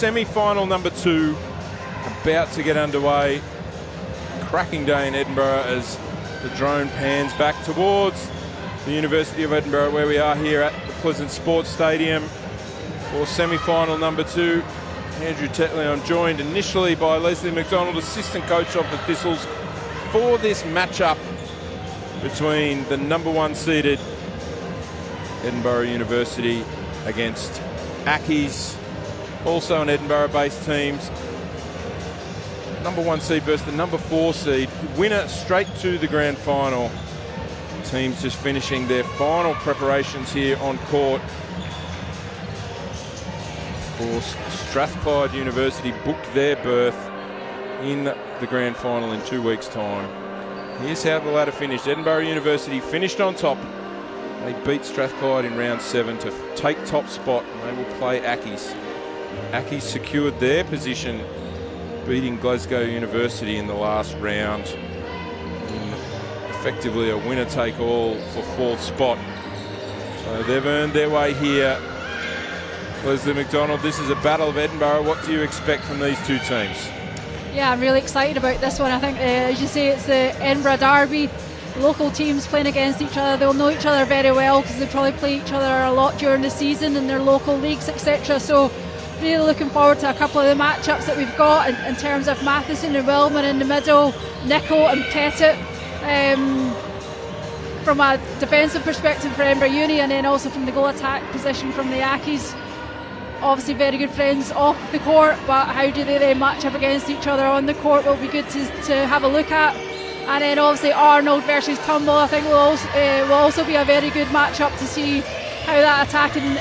semi-final number 2 about to get underway. Cracking day in Edinburgh as the drone pans back towards the University of Edinburgh, where we are here at the Pleasance Sports Stadium for semi-final number 2. Andrew Tetleon joined initially by Leslie McDonald, assistant coach of the Thistles, for this matchup between the number 1 seeded Edinburgh University against Accies, also an Edinburgh-based teams. Number 1 seed versus the number 4 seed. Winner straight to the grand final. Teams just finishing their final preparations here on court. Of course, Strathclyde University booked their berth in the grand final in 2 weeks' time. Here's how the ladder finished. Edinburgh University finished on top. They beat Strathclyde in round 7 to take top spot, and they will play Accies. Accies secured their position, beating Glasgow University in the last round in effectively a winner-take-all for 4th spot. So they've earned their way here. Leslie McDonald, this is a Battle of Edinburgh. What do you expect from these two teams? Yeah, I'm really excited about this one. I think, as you say, it's the Edinburgh Derby. Local teams playing against each other. They'll know each other very well because they probably play each other a lot during the season in their local leagues, etc. So really looking forward to a couple of the matchups that we've got in terms of Matheson and Wellman in the middle, Nicholl and Pettit. From a defensive perspective for Edinburgh Uni, and then also from the goal attack position from the Accies. Obviously very good friends off the court, but how do they then match up against each other on the court will be good to have a look at. And then obviously Arnold versus Cumble, I think will also be a very good matchup to see how that attacking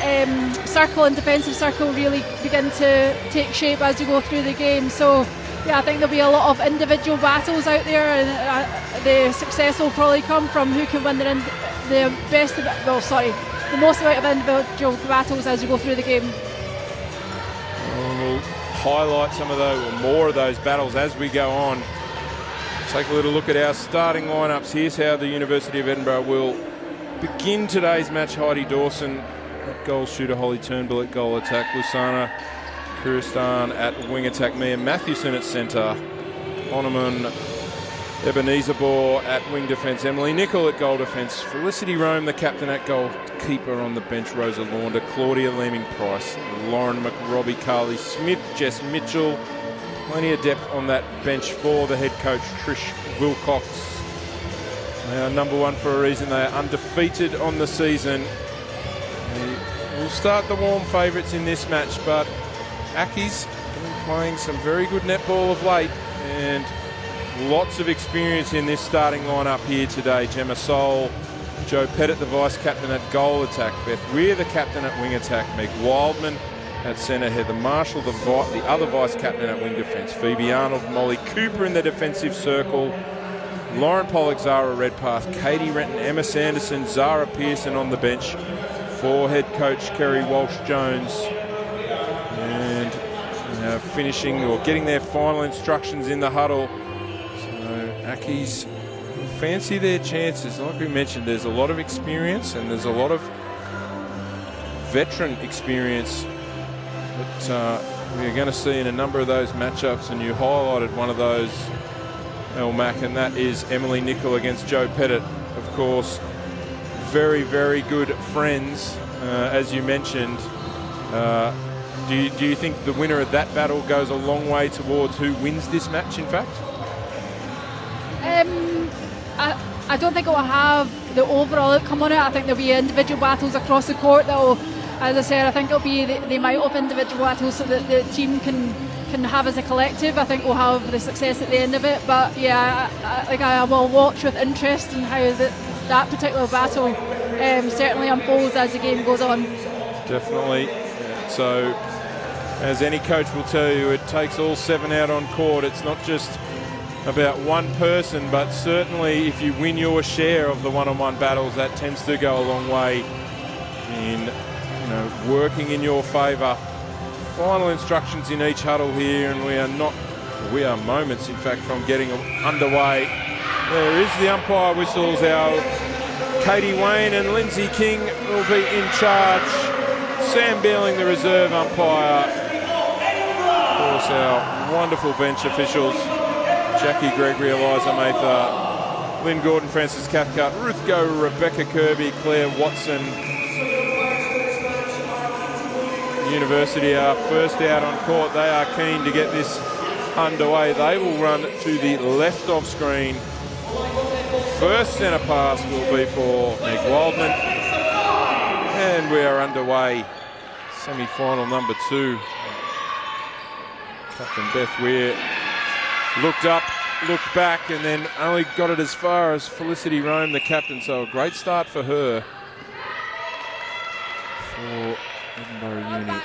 circle and defensive circle really begin to take shape as we go through the game. So yeah, I think there'll be a lot of individual battles out there, and the success will probably come from who can win the most amount of individual battles as we go through the game. We'll highlight some of those, or more of those battles as we go on. Take a little look at our starting lineups. Here's how the University of Edinburgh will begin today's match. Heidi Dawson at goal shooter, Holly Turnbull at goal attack, Lusana Kuristan at wing attack, Mia Mathewson at centre, Onaman Ebenezer Bohr at wing defence, Emily Nicholl at goal defence, Felicity Rome, the captain, at goalkeeper. On the bench, Rosa Launder, Claudia Leeming-Price, Lauren McRobbie, Carly Smith, Jess Mitchell. Plenty of depth on that bench for the head coach, Trish Wilcox. They are number 1 for a reason. They are undefeated on the season. They will start the warm favourites in this match, but Accies have been playing some very good netball of late, and lots of experience in this starting lineup here today. Gemma Soul, Jo Pettit, the vice-captain at goal attack, Beth Weir, the captain at wing attack, Meg Wildman at centre, Heather Marshall, the other vice-captain at wing defence, Phoebe Arnold, Molly Cooper in the defensive circle, Lauren Pollock, Zara Redpath, Katie Renton, Emma Sanderson, Zara Pearson on the bench for head coach Kerry Walsh-Jones. And finishing or getting their final instructions in the huddle. So Accies fancy their chances. Like we mentioned, there's a lot of experience and there's a lot of veteran experience that we're going to see in a number of those matchups, and you highlighted one of those, El Mac, and that is Emily Nicholl against Jo Pettit. Of course, very, very good friends, as you mentioned. Do you think the winner of that battle goes a long way towards who wins this match, in fact? I don't think it will have the overall outcome on it. I think there'll be individual battles across the court that will, as I said, I think it'll be the amount of individual battles so that the team can have as a collective. I think we'll have the success at the end of it. But yeah, I will watch with interest in how that particular battle certainly unfolds as the game goes on. Definitely. So, as any coach will tell you, it takes all 7 out on court. It's not just about one person, but certainly if you win your share of the one-on-one battles, that tends to go a long way in working in your favour. Final instructions in each huddle here, and we are moments, in fact, from getting underway. There is the umpire whistles. Our Katie Wayne and Lindsay King will be in charge. Sam Beerling, the reserve umpire. course, our wonderful bench officials, Jackie Gregory, Eliza Mather, Lynn Gordon, Francis Cathcart, Ruth Go, Rebecca Kirby, Claire Watson. University are first out on court. They are keen to get this underway. They will run to the left of screen. First centre pass will be for Meg Wildman. And we are underway. Semi-final number 2. Captain Beth Weir looked up, looked back, and then only got it as far as Felicity Rome, the captain. So a great start for her. For Edinburgh Uni.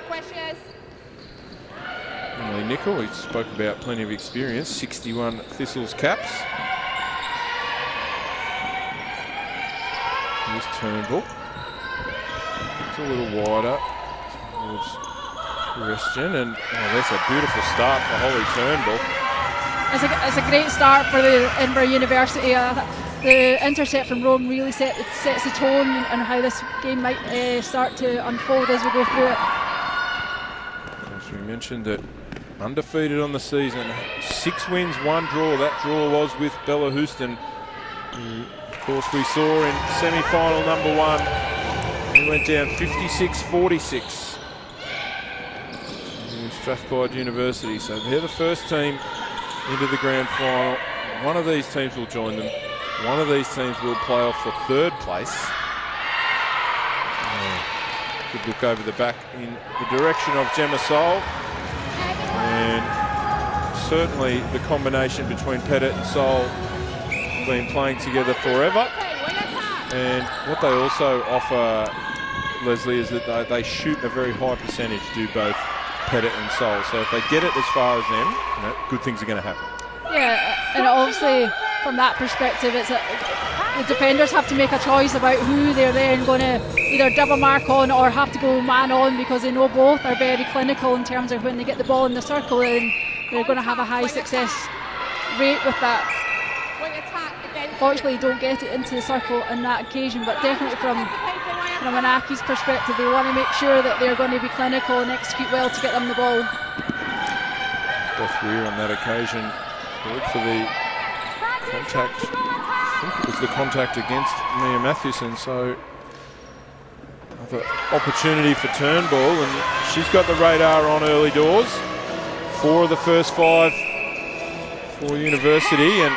Emily Nicol, we spoke about plenty of experience, 61 Thistles caps. Here's Turnbull. It's a little wider towards Christian, and that's a beautiful start for Holly Turnbull. It's a great start for the Edinburgh University. The intercept from Rome really sets the tone and how this game might start to unfold as we go through it. As we mentioned, that undefeated on the season, 6 wins, 1 draw. That draw was with Bella Houston, who, of course, we saw in semi-final number 1. He went down 56-46 to Strathclyde University. So they're the first team into the grand final. One of these teams will join them. One of these teams will play off for 3rd place. Good look over the back in the direction of Gemma Sol. And certainly the combination between Pettit and Sol have been playing together forever. And what they also offer, Leslie, is that they shoot a very high percentage, do both Pettit and Sol. So if they get it as far as them, good things are going to happen. Yeah, and obviously from that perspective, the defenders have to make a choice about who they're then going to either double mark on or have to go man on, because they know both are very clinical in terms of when they get the ball in the circle, and they're going to have a high success rate with that. Fortunately, don't get it into the circle on that occasion, but definitely from an Accies perspective, they want to make sure that they're going to be clinical and execute well to get them the ball. Beth Weir on that occasion called for the contact. I think it was the contact against Mia Mathewson, so another opportunity for Turnbull, and she's got the radar on early doors. 4 of the first 5 for University, and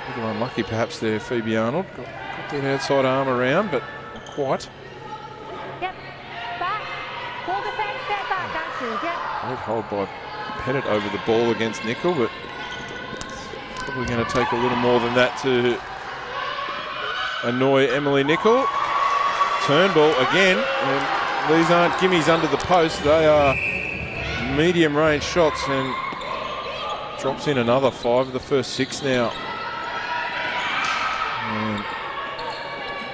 a little unlucky perhaps there, Phoebe Arnold. Got that outside arm around, but not quite. Yep, back, full defence, step back, that's you, yep. Great hold by Pettit over the ball against Nicol, but probably going to take a little more than that to annoy Emily Nicol. Turnbull again, and these aren't gimmies under the post, they are medium range shots, and drops in another 5 of the first 6 now. And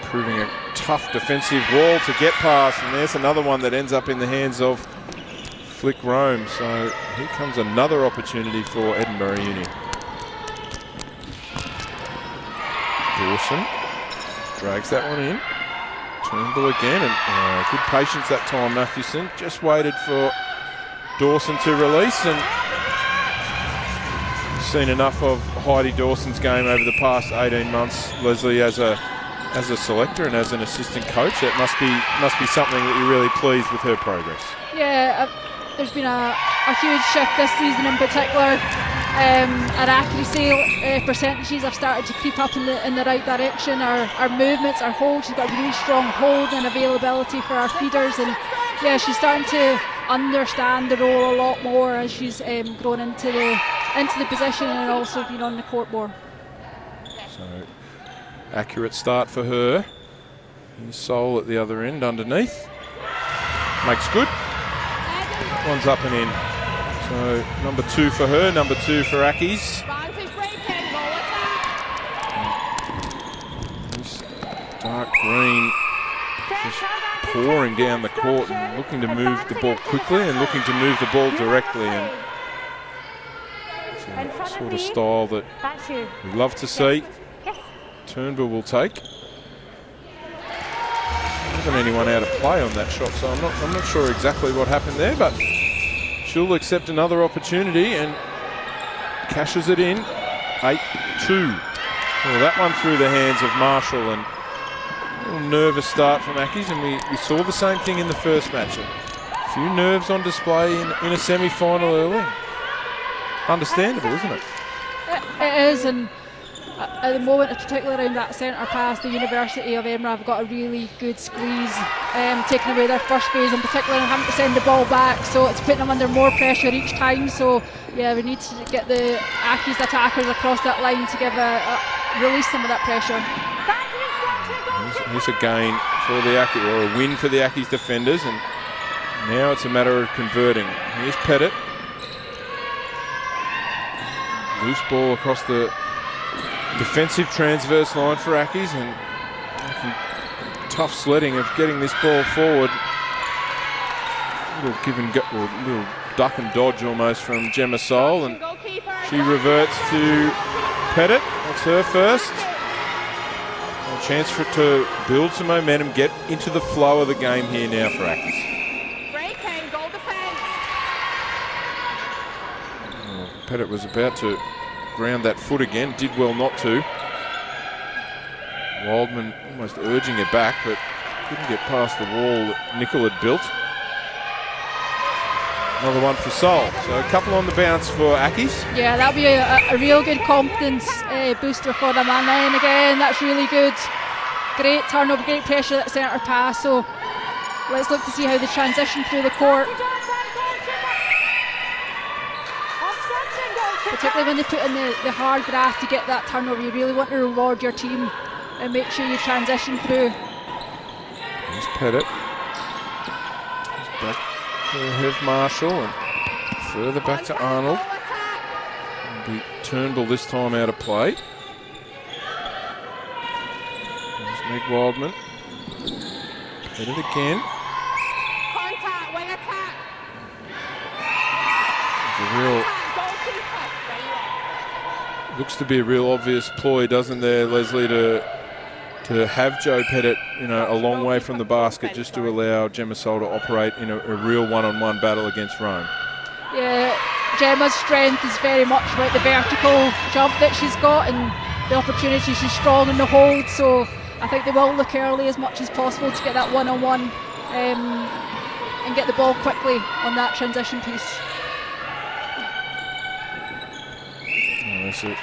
proving a tough defensive wall to get past, and there's another one that ends up in the hands of Flick Rome. So here comes another opportunity for Edinburgh Uni. Dawson drags that one in. Turnbull again, and good patience that time. Mathewson just waited for Dawson to release, and seen enough of Heidi Dawson's game over the past 18 months, Leslie, as a selector and as an assistant coach. It must be something that you're really pleased with her progress. Yeah, there's been a huge shift this season in particular. Our accuracy percentages have started to creep up in the right direction. Our movements, our hold, she's got a really strong hold and availability for our feeders, and yeah, she's starting to understand the role a lot more as she's grown into the position and also been on the court more. So accurate start for her. Here's Sol at the other end underneath. Makes good. One's up and in. So number 2 for her, number 2 for Accies. This dark green just pouring down the court and looking to move the ball quickly and looking to move the ball directly. And it's a sort of style that we love to see. Turnbull will take. There wasn't anyone out of play on that shot, so I'm not sure exactly what happened there, but she'll accept another opportunity and cashes it in. 8-2. Well, that one through the hands of Marshall, and a little nervous start from Accies, and we saw the same thing in the first match. A few nerves on display in a semi-final early. Understandable, isn't it? It is, and at the moment, particularly around that centre pass, the University of Edinburgh have got a really good squeeze, taking away their first phase, and particularly having to send the ball back, so it's putting them under more pressure each time. So yeah, we need to get the Accies attackers across that line to give release some of that pressure. Here's a gain for the Accies, or a win for the Accies defenders, and now it's a matter of converting. Here's Pettit. Loose ball across the defensive transverse line for Accies, and tough sledding of getting this ball forward. Little give and go, or little duck and dodge almost from Gemma Sol, and she reverts to Pettit. That's her first. A chance for it to build some momentum, get into the flow of the game here now for Accies. Breaking, goal defence. Pettit was about to ground that foot again, did well not to. Wildman almost urging it back, but couldn't get past the wall that Nicol had built. Another one for Sol. So a couple on the bounce for Accies. Yeah, that'll be a real good confidence booster for them. And then again, that's really good. Great turnover, great pressure at centre pass. So let's look to see how they transition through the court. Particularly when they put in the hard graft to get that turnover, you really want to reward your team and make sure you transition through. Here's Pettit. He's back to Hev Marshall, and further back to Arnold. It'll be Turnbull this time out of play. There's Meg Wildman. Pettit again. Contact, wing attack. The real looks to be a real obvious ploy, doesn't there, Leslie, to have Jo Pettit, a long way from the basket, just to allow Gemma Sol to operate in a real one-on-one battle against Rome. Yeah, Gemma's strength is very much about the vertical jump that she's got and the opportunity. She's strong in the hold, so I think they will look early as much as possible to get that one-on-one and get the ball quickly on that transition piece. There's a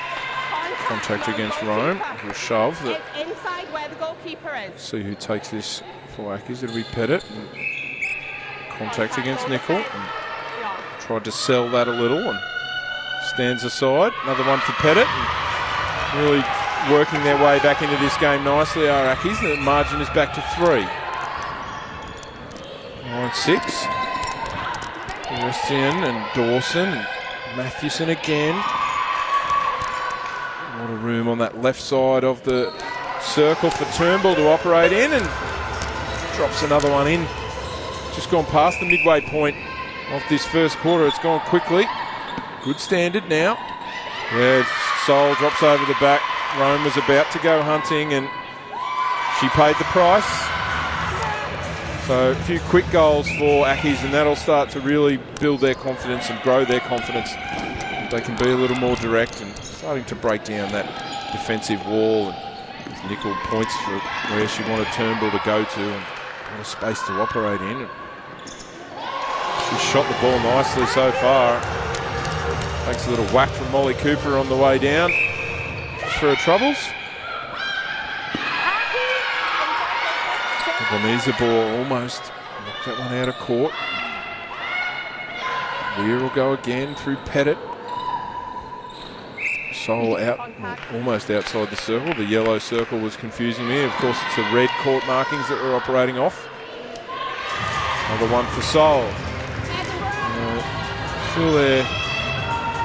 contact against Rome, a shove. That inside where the goalkeeper is. See who takes this for Accies. It'll be Pettit. And contact against Nicol. And tried to sell that a little and stands aside. Another one for Pettit. And really working their way back into this game nicely are Accies. The margin is back to 3. 9-6. Christian and Dawson and Mathewson again. A lot of room on that left side of the circle for Turnbull to operate in, and drops another one in. Just gone past the midway point of this first quarter. It's gone quickly. Good standard now. Yeah, Sol drops over the back. Rome was about to go hunting, and she paid the price. So a few quick goals for Accies, and that'll start to really build their confidence and grow their confidence. They can be a little more direct and starting to break down that defensive wall. And Nicol points for where she wanted Turnbull to go to, and what a space to operate in. And she's shot the ball nicely so far. Takes a little whack from Molly Cooper on the way down. Just for her troubles. The Bonisa ball almost knocked that one out of court. Weir will go again through Pettit. Sol out, almost outside the circle. The yellow circle was confusing me. Of course, it's the red court markings that we're operating off. Another one for Sol. Feel they're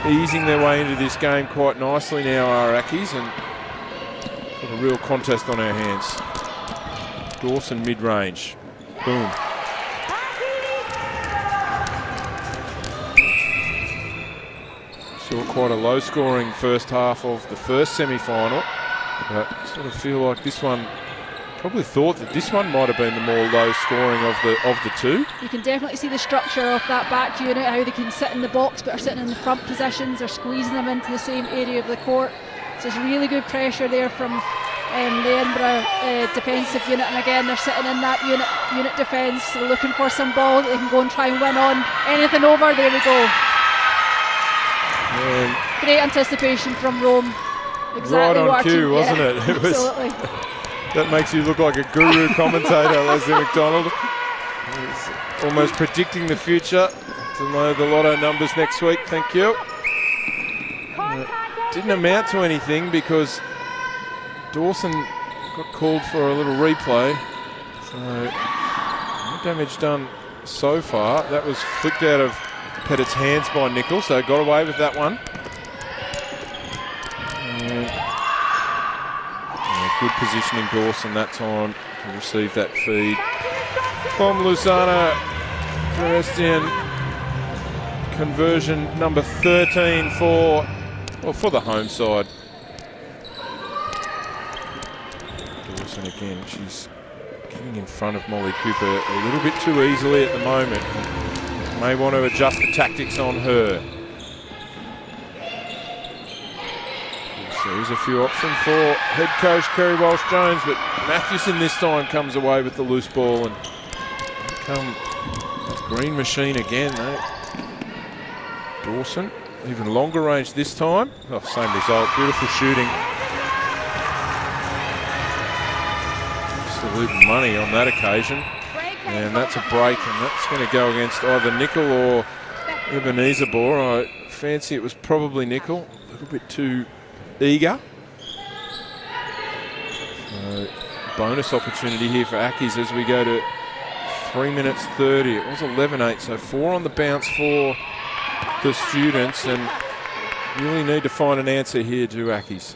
easing their way into this game quite nicely now, are Accies, and got a real contest on our hands. Dawson mid-range. Boom. Saw quite a low-scoring first half of the first semi-final, but sort of feel like this one Probably thought that this one might have been the more low scoring of the two. You can definitely see the structure of that back unit, how they can sit in the box but are sitting in the front positions, they're squeezing them into the same area of the court. So it's really good pressure there from the Edinburgh defensive unit, and again they're sitting in that unit defence, so looking for some ball that they can go and try and win on. Anything over, there we go. And great anticipation from Rome. Exactly right on cue, wasn't it? It was, absolutely. That makes you look like a guru commentator, Leslie McDonald. He's almost predicting the future. To know the lotto numbers next week, thank you. Didn't amount to anything because Dawson got called for a little replay. So no damage done so far. That was flicked out of Pettit's hands by Nickel, so got away with that one. Good positioning Dawson that time to receive that feed from Lusana. Terestian, conversion number 13 for the home side. Dawson again, she's getting in front of Molly Cooper a little bit too easily at the moment. May want to adjust the tactics on her. So there's a few options for head coach Kerry Walsh-Jones, but Mathewson this time comes away with the loose ball, and come green machine again. Dawson, even longer range this time. Oh, same result, beautiful shooting. Absolute money on that occasion. And that's a break, and that's going to go against either Nickel or Ebenezer Bohr. I fancy it was probably Nickel, a little bit too eager. Bonus opportunity here for Accies as we go to 3 minutes 30. It was 11-8, so 4 on the bounce for the students, and really need to find an answer here to Accies.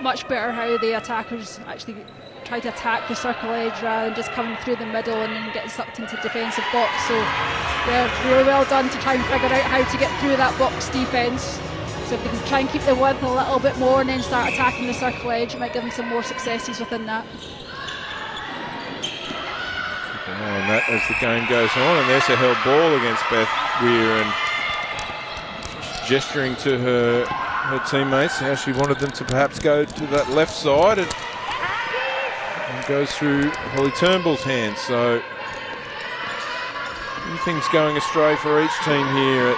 Much better how the attackers actually try to attack the circle edge rather than just coming through the middle and then getting sucked into defensive box. So they're really well done to try and figure out how to get through that box defence. So if they can try and keep the width a little bit more and then start attacking the circle edge, it might give them some more successes within that. And that as the game goes on, and there's a held ball against Beth Weir, and gesturing to her teammates how she wanted them to perhaps go to that left side, and goes through Holly Turnbull's hands. So a few things going astray for each team here.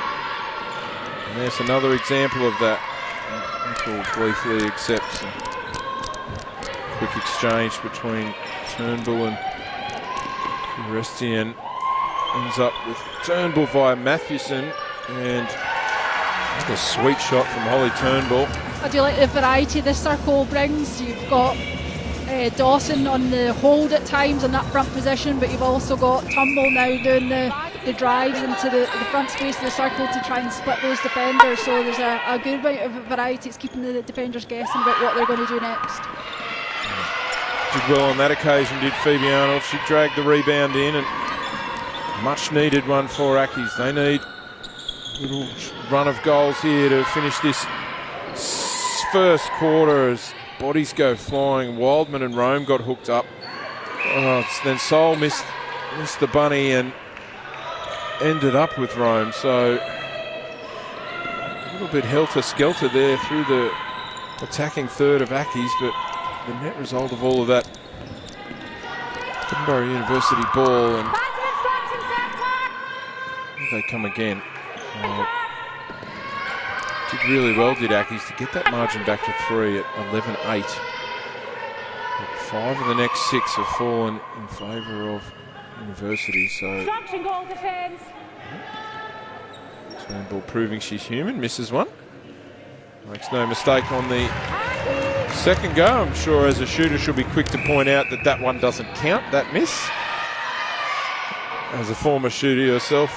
And there's another example of that. Nickel gleefully accepts a quick exchange between Turnbull and Terestian. Ends up with Turnbull via Mathewson, and a sweet shot from Holly Turnbull. I do like the variety this circle brings. You've got Dawson on the hold at times in that front position, but you've also got Turnbull now doing the drives into the front space of the circle to try and split those defenders. So there's a good amount of variety. It's keeping the defenders guessing about what they're going to do next. Did well on that occasion, did Phoebe Arnold. She dragged the rebound in, and much needed one for Accies. They need a little run of goals here to finish this first quarter as bodies go flying. Wildman and Rome got hooked up. Then Sol missed the bunny and ended up with Rome. So a little bit helter-skelter there through the attacking third of Accies, but the net result of all of that, Edinburgh University ball, and they come again. Did really well, did Accies, to get that margin back to 3 at 11-8. But 5 of the next 6 have fallen in favour of University, so Turnbull proving she's human, misses one. Makes no mistake on the second go. I'm sure as a shooter she'll be quick to point out that that one doesn't count, that miss. As a former shooter yourself,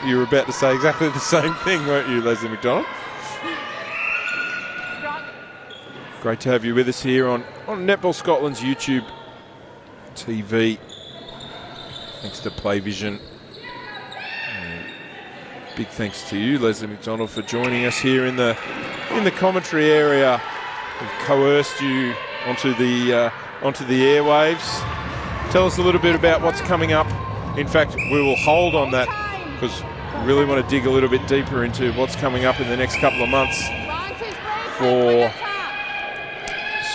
you were about to say exactly the same thing, weren't you, Leslie McDonald? Great to have you with us here on Netball Scotland's YouTube TV. Thanks to Playvision. Big thanks to you, Leslie McDonald, for joining us here in the commentary area. We've coerced you onto the airwaves. Tell us a little bit about what's coming up. In fact, we will hold on that because we really want to dig a little bit deeper into what's coming up in the next couple of months for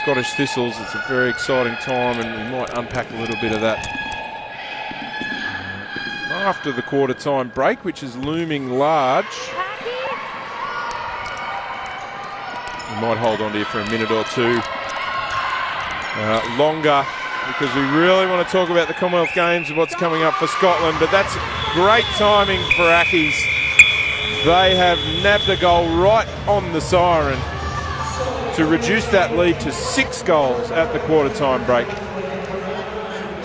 Scottish Thistles. It's a very exciting time, and we might unpack a little bit of that after the quarter time break, which is looming large. We might hold on to you for a minute or two longer, because we really want to talk about the Commonwealth Games and what's coming up for Scotland. But that's great timing for Accies. They have nabbed a goal right on the siren to reduce that lead to 6 goals at the quarter time break.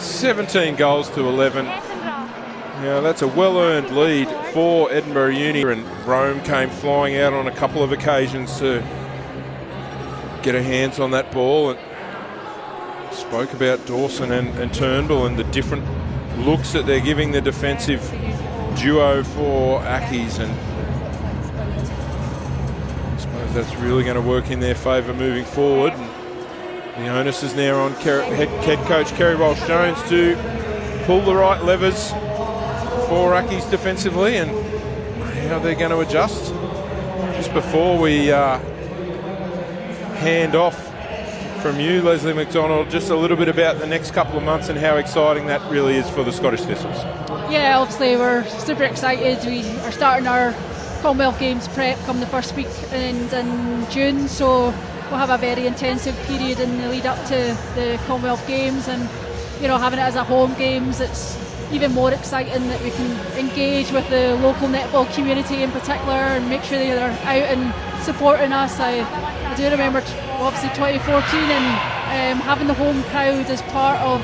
17 goals to 11. Yeah, that's a well-earned lead for Edinburgh Uni, and Rome came flying out on a couple of occasions to get her hands on that ball, and spoke about Dawson and Turnbull and the different looks that they're giving the defensive duo for Accies, and I suppose that's really going to work in their favour moving forward. And the onus is now on head coach Kerry Walsh-Jones to pull the right levers for Accies defensively, and how they're going to adjust. Just before we hand off from you, Leslie McDonald, just a little bit about the next couple of months and how exciting that really is for the Scottish Thistles. Yeah, obviously we're super excited. We are starting our Commonwealth Games prep come the first week in June, so we'll have a very intensive period in the lead up to the Commonwealth Games, and you know, having it as a home games, it's even more exciting that we can engage with the local netball community in particular and make sure they're out and supporting us. I do remember obviously 2014 and having the home crowd as part of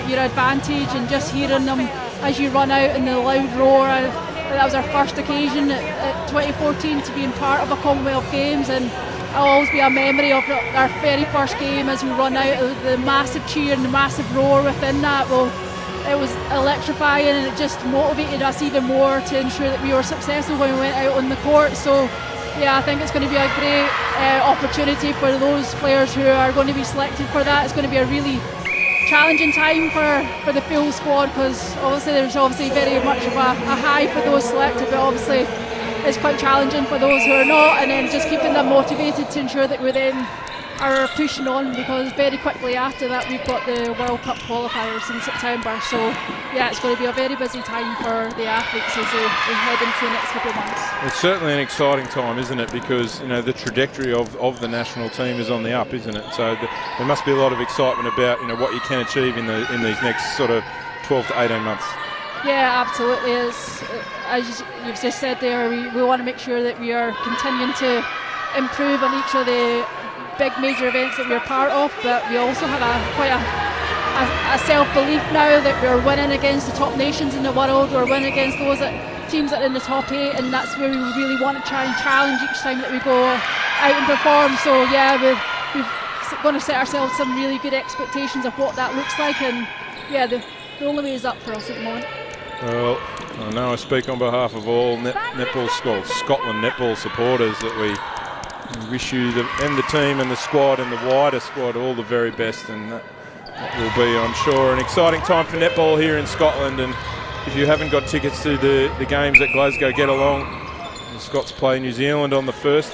your advantage, and just hearing them as you run out in the loud roar. That was our first occasion at 2014 to being part of a Commonwealth Games, and it'll always be a memory of our very first game as we run out, the massive cheer and the massive roar within that. Well, it was electrifying, and it just motivated us even more to ensure that we were successful when we went out on the court. So yeah, I think it's going to be a great opportunity for those players who are going to be selected for that. It's going to be a really challenging time for the full squad, because obviously there's very much of a high for those selected, but obviously it's quite challenging for those who are not, and then just keeping them motivated to ensure that we then are pushing on, because very quickly after that we've got the World Cup qualifiers in September. So yeah, it's going to be a very busy time for the athletes as they head into the next couple of months. It's certainly an exciting time, isn't it? Because you know, the trajectory of the national team is on the up, isn't it? So there must be a lot of excitement about, you know, what you can achieve in these next sort of 12 to 18 months. Yeah, absolutely. As you've just said there, we want to make sure that we are continuing to improve on each of the big major events that we're part of, but we also have quite a self-belief now that we're winning against the top nations in the world. We're winning against teams that are in the top 8, and that's where we really want to try and challenge each time that we go out and perform. So yeah, we're going to set ourselves some really good expectations of what that looks like, and yeah, the only way is up for us at the moment. Well, I know I speak on behalf of all Scotland netball supporters that we wish you and the team and the squad and the wider squad all the very best, and that will be, I'm sure, an exciting time for netball here in Scotland. And if you haven't got tickets to the games at Glasgow, get along. The Scots play New Zealand on the first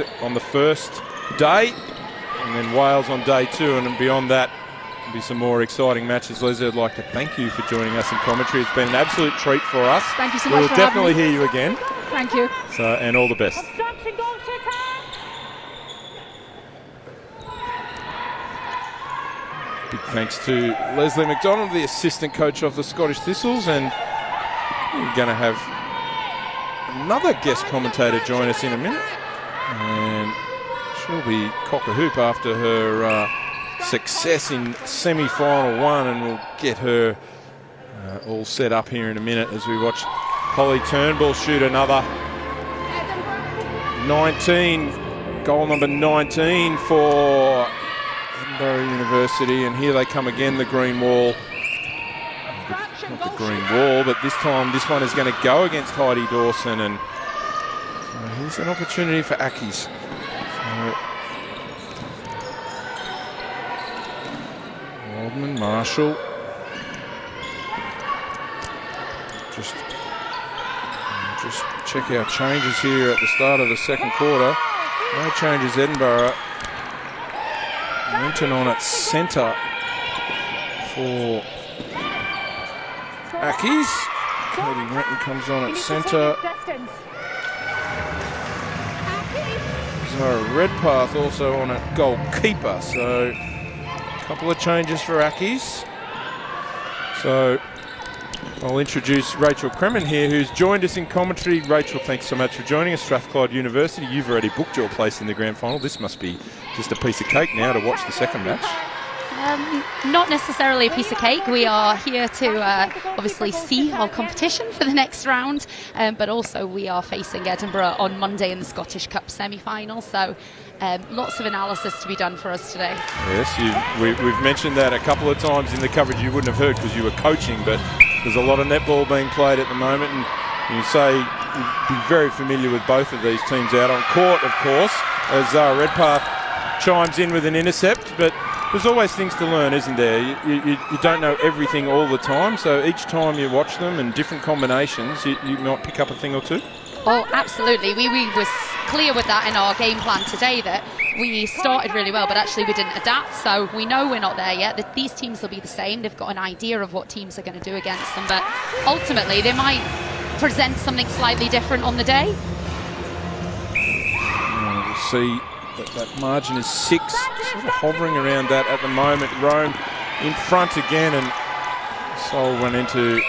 day, and then Wales on day 2, and beyond that there'll be some more exciting matches. Leslie, I'd like to thank you for joining us in commentary. It's been an absolute treat for us. Thank you so much for having me. We'll definitely hear you again. Thank you. So, and all the best. Big thanks to Leslie McDonald, the assistant coach of the Scottish Thistles, and we're going to have another guest commentator join us in a minute, and she'll be cock-a-hoop after her success in semi-final 1, and we'll get her all set up here in a minute as we watch Holly Turnbull shoot another 19, goal number 19 for Edinburgh University. And here they come again, the green wall. Not the green wall, but this time this one is going to go against Heidi Dawson, and here's an opportunity for Accies. Goodman, Marshall. Just check our changes here at the start of the second quarter. No changes, Edinburgh. Renton on at centre for Accies. Cody Renton comes on at centre. Zara Redpath also on at goalkeeper. So a couple of changes for Accies. So I'll introduce Rachel Kremen here, who's joined us in commentary. Rachel, thanks so much for joining us. Strathclyde University, you've already booked your place in the grand final. This must be just a piece of cake now to watch the second match. Not necessarily a piece of cake. We are here to obviously see our competition for the next round, but also we are facing Edinburgh on Monday in the Scottish Cup semi-final, so lots of analysis to be done for us today. Yes, we've mentioned that a couple of times in the coverage. You wouldn't have heard because you were coaching, but there's a lot of netball being played at the moment, and you say you'd be very familiar with both of these teams out on court, of course, as Zara Redpath chimes in with an intercept, but there's always things to learn, isn't there? You don't know everything all the time, so each time you watch them and different combinations, you might pick up a thing or two. Oh, absolutely. We was clear with that in our game plan today, that we started really well, but actually we didn't adapt, so we know we're not there yet. That these teams will be the same. They've got an idea of what teams are going to do against them, but ultimately they might present something slightly different on the day. We'll see. That margin is 6, sort of hovering around that at the moment. Rome in front again, and Sol went into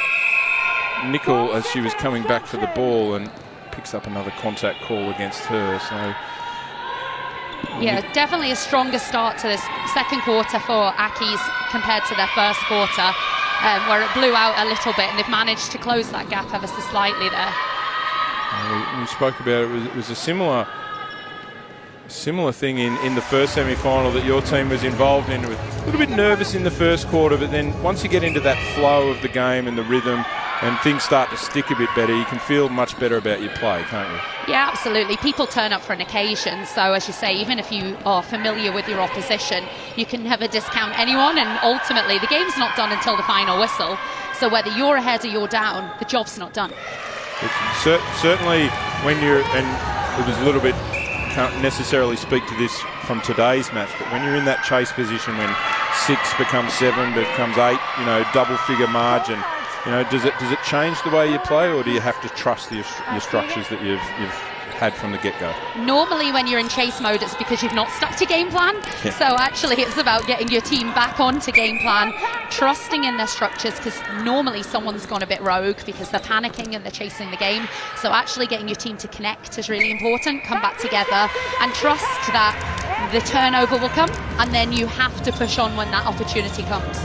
Nickel as she was coming back for the ball and picks up another contact call against her. So yeah, definitely a stronger start to this second quarter for Accies compared to their first quarter, where it blew out a little bit, and they've managed to close that gap ever so slightly there. We spoke about it was a similar thing in the first semi-final that your team was involved in. With a little bit nervous in the first quarter, but then once you get into that flow of the game and the rhythm and things start to stick a bit better, you can feel much better about your play, can't you? Yeah, absolutely. People turn up for an occasion, so as you say, even if you are familiar with your opposition, you can never discount anyone, and ultimately the game's not done until the final whistle, so whether you're ahead or you're down, the job's not done. Certainly when you're, and it was a little bit, can't necessarily speak to this from today's match, but when you're in that chase position, when 6 becomes 7, becomes 8, double figure margin, does it change the way you play, or do you have to trust your structures that you've had from the get-go? Normally when you're in chase mode, it's because you've not stuck to game plan. Yeah. So actually it's about getting your team back onto game plan, trusting in their structures, because normally someone's gone a bit rogue because they're panicking and they're chasing the game. So actually getting your team to connect is really important, come back together and trust that the turnover will come, and then you have to push on when that opportunity comes.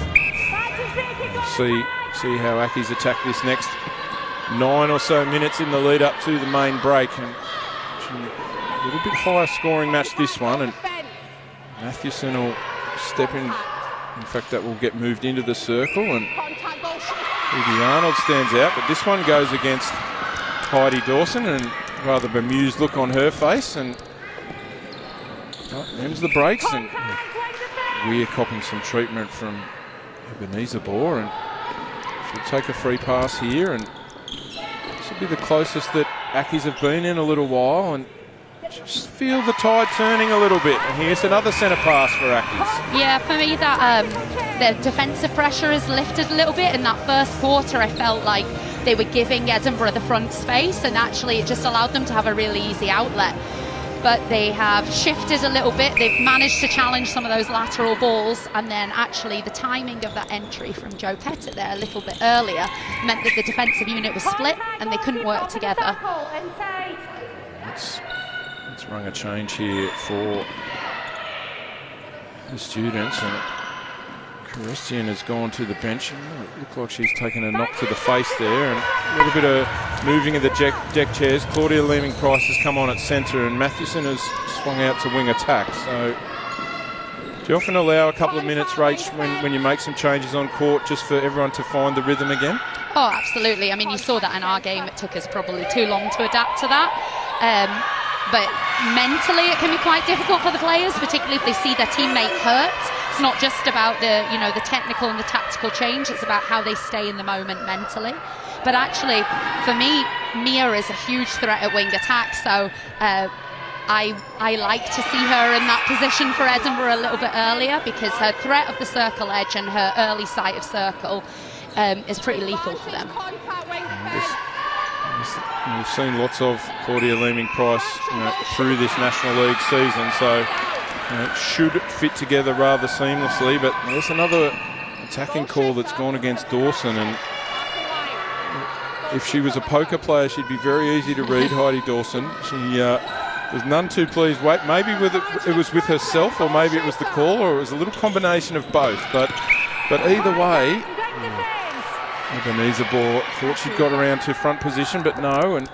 See how Accies attack this next 9 or so minutes in the lead up to the main break, and a little bit higher scoring match this one, and Mathewson will step in. In fact, that will get moved into the circle, and Evie Arnold stands out, but this one goes against Heidi Dawson, and rather bemused look on her face, and ends the breaks, and we're copping some treatment from Ebenezer Bohr, and she'll take a free pass here, and this will be the closest that Accies have been in a little while, and just feel the tide turning a little bit. And here's another centre pass for Accies. Yeah, for me that the defensive pressure is lifted a little bit. In that first quarter, I felt like they were giving Edinburgh the front space, and actually it just allowed them to have a really easy outlet. But they have shifted a little bit. They've managed to challenge some of those lateral balls, and then actually the timing of that entry from Joe Pettit there a little bit earlier meant that the defensive unit was split and they couldn't work together. Let's run a change here for the students, and Christian has gone to the bench. It looks like she's taken a knock to the face there, and a little bit of moving of the deck chairs. Claudia Leeming-Price has come on at centre, and Mathewson has swung out to wing attack. So do you often allow a couple of minutes, Rach, when you make some changes on court, just for everyone to find the rhythm again? Oh, absolutely. I mean, you saw that in our game. It took us probably too long to adapt to that. But mentally it can be quite difficult for the players, particularly if they see their teammate hurt. it's not just about the the technical and the tactical change. It's about how they stay in the moment mentally. But actually, for me, Mia is a huge threat at wing attack, so I like to see her in that position for Edinburgh a little bit earlier, because her threat of the circle edge and her early sight of circle is pretty lethal for them. We've seen lots of Claudia Leeming-Price through this National League season, so should fit together rather seamlessly. But there's another attacking call that's gone against Dawson, and if she was a poker player, she'd be very easy to read, Heidi Dawson. She was none too pleased. Maybe it was with herself, or maybe it was the call, or it was a little combination of both. But either way, Ebenezer Ball thought she got around to front position, but no. And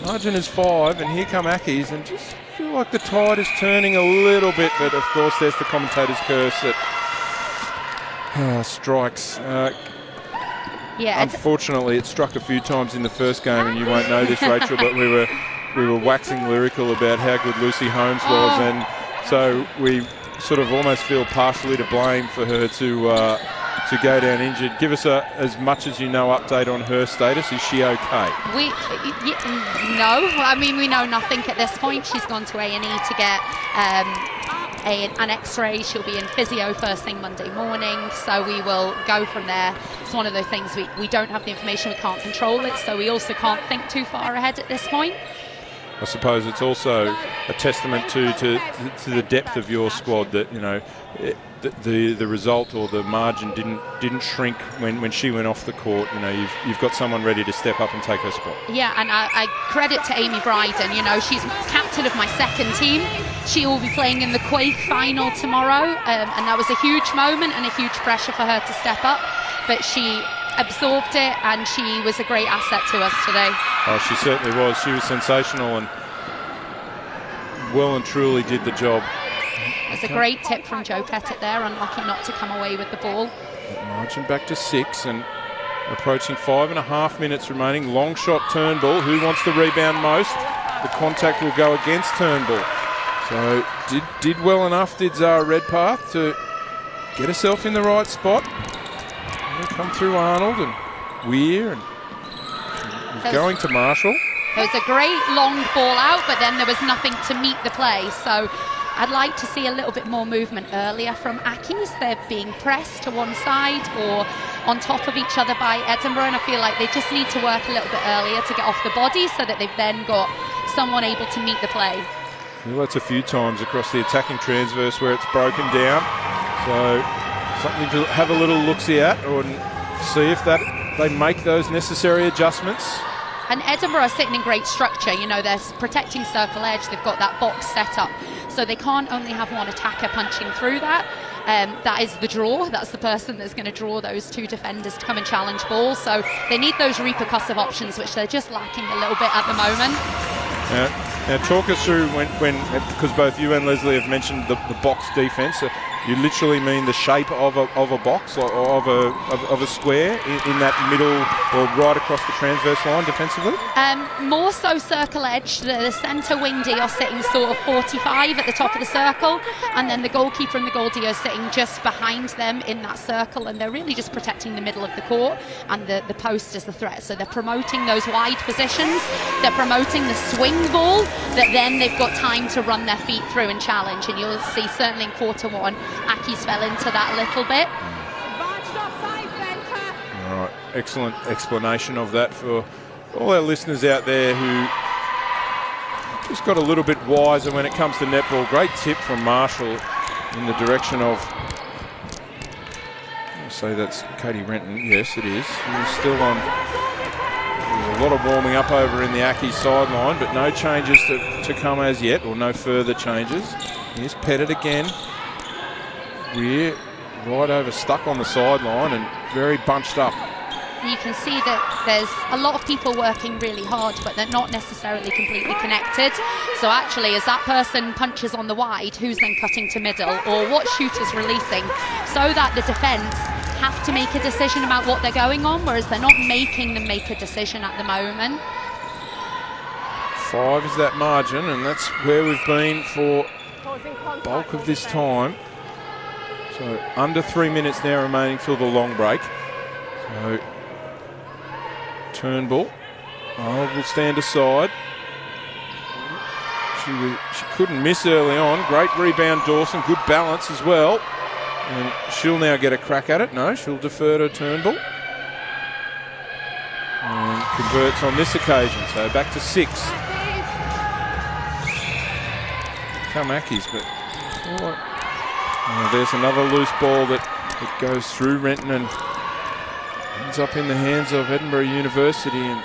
margin is 5, and here come Accies, and just feel like the tide is turning a little bit. But of course, there's the commentator's curse that strikes. Yeah, unfortunately, it struck a few times in the first game, and you won't know this, Rachel, but we were waxing lyrical about how good Lucy Holmes was, and so we sort of almost feel partially to blame for her to go down injured. Give us as much as you know update on her status. Is she okay? No, I mean, we know nothing at this point. She's gone to A&E to get an x-ray. She'll be in physio first thing Monday morning, so we will go from there. It's one of those things, we don't have the information, we can't control it, so we also can't think too far ahead at this point. I suppose it's also a testament to the depth of your squad that the result or the margin didn't shrink when she went off the court. You've got someone ready to step up and take her spot. Yeah, and I credit to Amy Bryden. She's captain of my second team. She will be playing in the Quake final tomorrow, and that was a huge moment and a huge pressure for her to step up, but she absorbed it, and she was a great asset to us today. Oh, she certainly was. She was sensational and well and truly did the job. It was a great tip from Joe Pettit there, unlucky not to come away with the ball. Margin back to 6 and approaching 5.5 minutes remaining. Long shot Turnbull. Who wants the rebound most? The contact will go against Turnbull. So did well enough, did Zara Redpath, to get herself in the right spot. And come through Arnold and Weir, and he's going to Marshall. It was a great long ball out, but then there was nothing to meet the play. So I'd like to see a little bit more movement earlier from Accies. They're being pressed to one side or on top of each other by Edinburgh, and I feel like they just need to work a little bit earlier to get off the body so that they've then got someone able to meet the play. Well, that's a few times across the attacking transverse where it's broken down. So something to have a little look-see at, or see if they make those necessary adjustments. And Edinburgh are sitting in great structure. They're protecting circle edge. They've got that box set up, so they can't only have one attacker punching through that. That is the draw. That's the person that's going to draw those two defenders to come and challenge balls. So they need those repercussive options, which they're just lacking a little bit at the moment. Now talk us through when because both you and Leslie have mentioned the box defence. You literally mean the shape of a box, or of a square in that middle, or right across the transverse line defensively? More so circle edge. The centre wing D are sitting sort of 45 at the top of the circle, and then the goalkeeper and the goalie are sitting just behind them in that circle, and they're really just protecting the middle of the court, and the post is the threat. So they're promoting those wide positions. They're promoting the swing ball that then they've got time to run their feet through and challenge, and you'll see certainly in quarter one Accies fell into that a little bit. All right, excellent explanation of that for all our listeners out there who just got a little bit wiser when it comes to netball. Great tip from Marshall in the direction of, I'll say that's Katie Renton. Yes, it is. She's still on. There's a lot of warming up over in the Accies sideline, but no changes to come as yet, or no further changes. Here's Pettit again. We're right over, stuck on the sideline and very bunched up. You can see that there's a lot of people working really hard, but they're not necessarily completely connected. So actually, as that person punches on the wide, who's then cutting to middle, or what shooter's releasing, so that the defence have to make a decision about what they're going on, whereas they're not making them make a decision at the moment. 5 is that margin, and that's where we've been for bulk of this time. So under 3 minutes now remaining till the long break. So Turnbull will stand aside. She couldn't miss early on. Great rebound, Dawson. Good balance as well. And she'll now get a crack at it. No, she'll defer to Turnbull. And converts on this occasion. So back to 6. Come Accies, but there's another loose ball that goes through Renton and ends up in the hands of Edinburgh University. And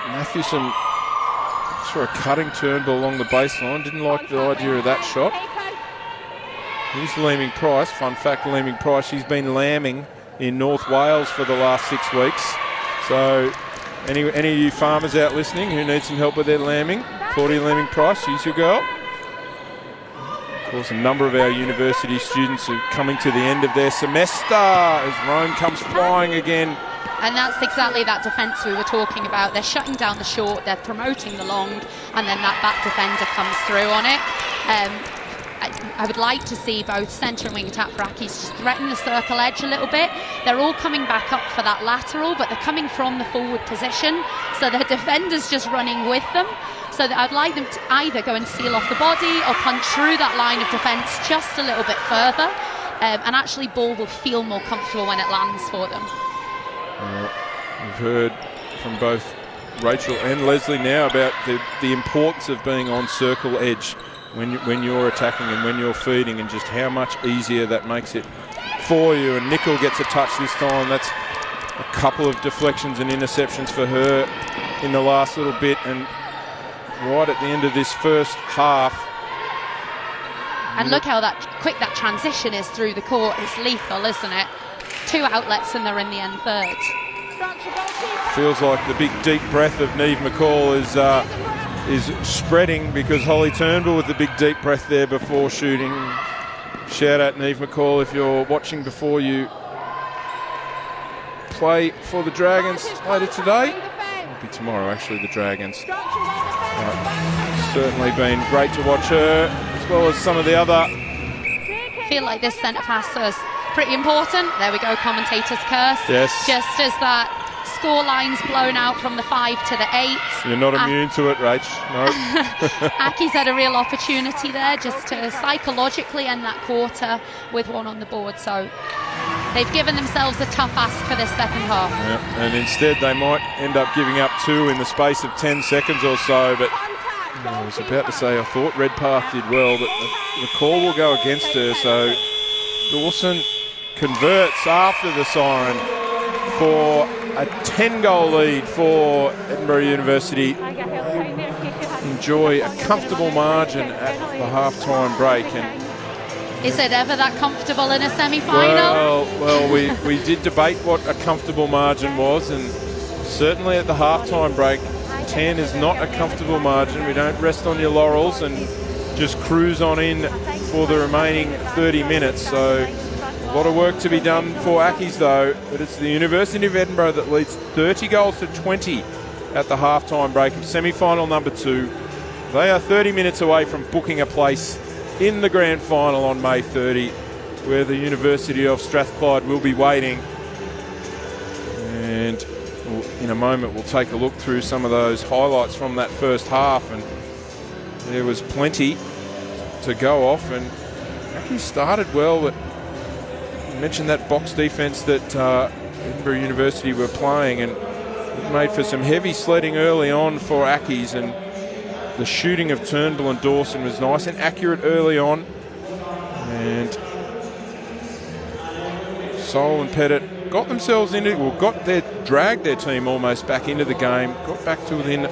Mathewson for a cutting Turnbull along the baseline. Didn't like the idea of that shot. Here's Leeming Price. Fun fact, Leeming Price, she's been lambing in North Wales for the last 6 weeks. So any of you farmers out listening who need some help with their lambing, Claudia Leeming Price, she's your girl. Of course, a number of our university students are coming to the end of their semester as Rome comes flying again. And that's exactly that defence we were talking about. They're shutting down the short, they're promoting the long, and then that back defender comes through on it. I would like to see both centre and wing attack for Accies just threaten the circle edge a little bit. They're all coming back up for that lateral, but they're coming from the forward position, so their defender's just running with them. So that I'd like them to either go and seal off the body or punch through that line of defence just a little bit further, and actually ball will feel more comfortable when it lands for them. We've heard from both Rachel and Leslie now about the importance of being on circle edge when you're attacking and when you're feeding, and just how much easier that makes it for you. And Nickel gets a touch this time. That's a couple of deflections and interceptions for her in the last little bit, and right at the end of this first half. And look how quick that transition is through the court. It's lethal, isn't it? 2 outlets and they're in the end third. Feels like the big deep breath of Niamh McCall is spreading, because Holly Turnbull with the big deep breath there before shooting. Shout out Niamh McCall if you're watching before you play for the Dragons later today. It'll be tomorrow actually, the Dragons. Certainly been great to watch her, as well as some of the other. I feel like this centre pass was pretty important. There we go, commentator's curse. Yes. Just as that score line's blown out from the 5 to the 8. You're not immune to it, Rach. No. Accies had a real opportunity there just to psychologically end that quarter with 1 on the board. So they've given themselves a tough ask for this second half. Yeah, and instead they might end up giving up 2 in the space of 10 seconds or so. But I was about to say, I thought Redpath did well, but the call will go against her. So Dawson converts after the siren for a 10-goal lead for Edinburgh University. Enjoy a comfortable margin at the half-time break. And is it ever that comfortable in a semi-final? Well, we did debate what a comfortable margin was, and certainly at the half-time break, 10 is not a comfortable margin. We don't rest on your laurels and just cruise on in for the remaining 30 minutes. So a lot of work to be done for Accies though, but it's the University of Edinburgh that leads 30 goals to 20 at the half-time break of semi-final number 2. They are 30 minutes away from booking a place in the grand final on May 30, where the University of Strathclyde will be waiting. And in a moment we'll take a look through some of those highlights from that first half, and there was plenty to go off, and Accies started well, but you mentioned that box defence that Edinburgh University were playing, and it made for some heavy sledding early on for Accies, and the shooting of Turnbull and Dawson was nice and accurate early on, and Sol and Pettit got themselves into, dragged their team almost back into the game, got back to within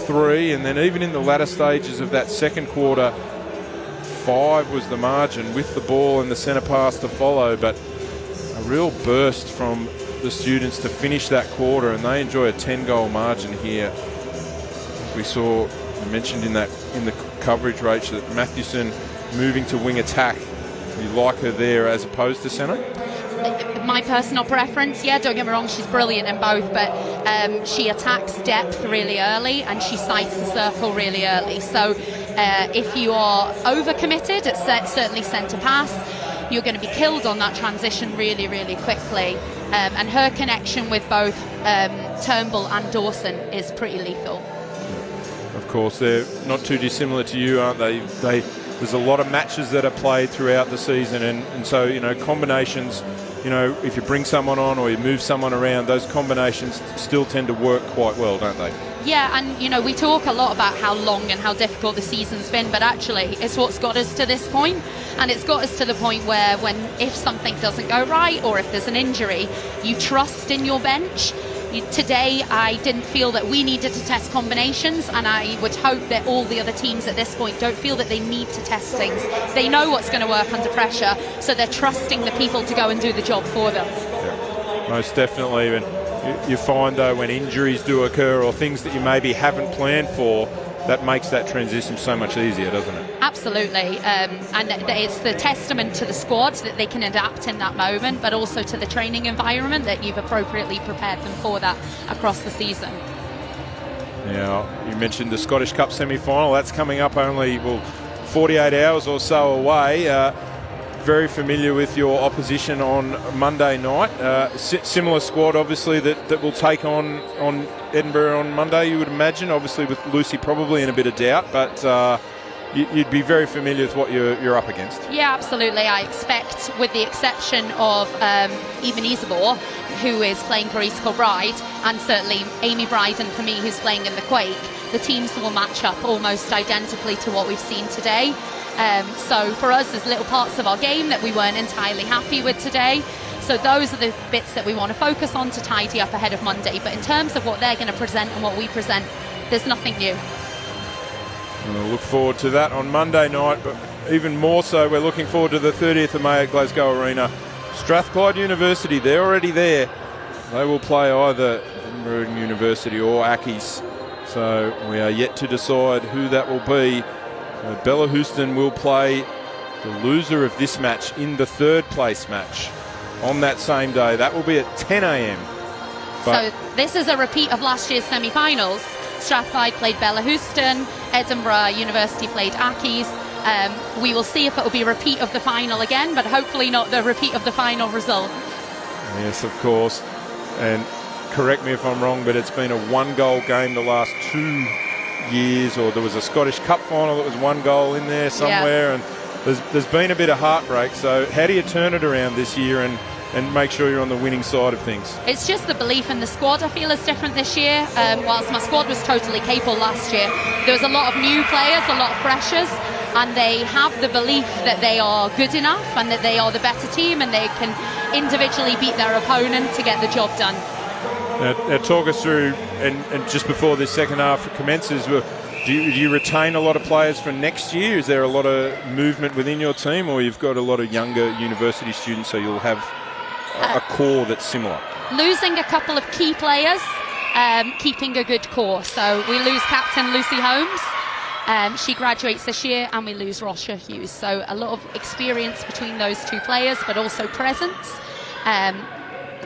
3, and then even in the latter stages of that second quarter, 5 was the margin with the ball and the centre pass to follow. But a real burst from the students to finish that quarter, and they enjoy a 10-goal margin here. We saw, I mentioned in the coverage, Rach, that Mathewson moving to wing attack. You like her there as opposed to centre? My personal preference, yeah, don't get me wrong, she's brilliant in both, but she attacks depth really early and she sights the circle really early. So if you are overcommitted, it's certainly centre pass. you're going to be killed on that transition really, really quickly. And her connection with both Turnbull and Dawson is pretty lethal. Of course, they're not too dissimilar to you, aren't they? There's a lot of matches that are played throughout the season, and so, you know, combinations, you know, if you bring someone on or you move someone around, those combinations still tend to work quite well, don't they? Yeah, and you know, we talk a lot about how long and how difficult the season's been, but actually it's what's got us to this point. And it's got us to the point where if something doesn't go right or if there's an injury, you trust in your bench. Today, I didn't feel that we needed to test combinations, and I would hope that all the other teams at this point don't feel that they need to test things. They know what's going to work under pressure, so they're trusting the people to go and do the job for them. Yeah, most definitely. And you find, though, when injuries do occur or things that you maybe haven't planned for, that makes that transition so much easier, doesn't it? Absolutely, and it's the testament to the squad that they can adapt in that moment, but also to the training environment that you've appropriately prepared them for that across the season. Now, you mentioned the Scottish Cup semi-final. That's coming up only 48 hours or so away. Very familiar with your opposition on Monday night. Similar squad, obviously, that will take on Edinburgh on Monday, you would imagine, obviously with Lucy probably in a bit of doubt, but you'd be very familiar with what you're up against. Yeah, absolutely. I expect, with the exception of Even Isabor, who is playing for East Kilbride, and certainly Amy Bryden for me, who's playing in the Quake, the teams will match up almost identically to what we've seen today. So for us, there's little parts of our game that we weren't entirely happy with today. So those are the bits that we want to focus on to tidy up ahead of Monday. But in terms of what they're going to present and what we present, there's nothing new. We'll look forward to that on Monday night, but even more so, we're looking forward to the 30th of May at Glasgow Arena. Strathclyde University, they're already there. They will play either Edinburgh University or Accies. So we are yet to decide who that will be. Bella Houston will play the loser of this match in the third place match on that same day. That will be at 10 a.m. So this is a repeat of last year's semi-finals. Strathclyde played Bella Houston, Edinburgh University played Accies. We will see if it will be a repeat of the final again, but hopefully not the repeat of the final result. Yes, of course. And correct me if I'm wrong, but it's been a one-goal game the last 2 years, or there was a Scottish Cup final that was one goal in there somewhere, and there's been a bit of heartbreak. So how do you turn it around this year and make sure you're on the winning side of things? It's just the belief in the squad I feel is different this year. Whilst my squad was totally capable last year, there was a lot of new players, a lot of freshers, and they have the belief that they are good enough and that they are the better team and they can individually beat their opponent to get the job done. Now talk us through, and just before this second half commences, do you retain a lot of players for next year? Is there a lot of movement within your team, or you've got a lot of younger university students, so you'll have a core that's similar? Losing a couple of key players, keeping a good core. So we lose captain Lucy Holmes. She graduates this year, and we lose Rosha Hughes. So a lot of experience between those two players, but also presence.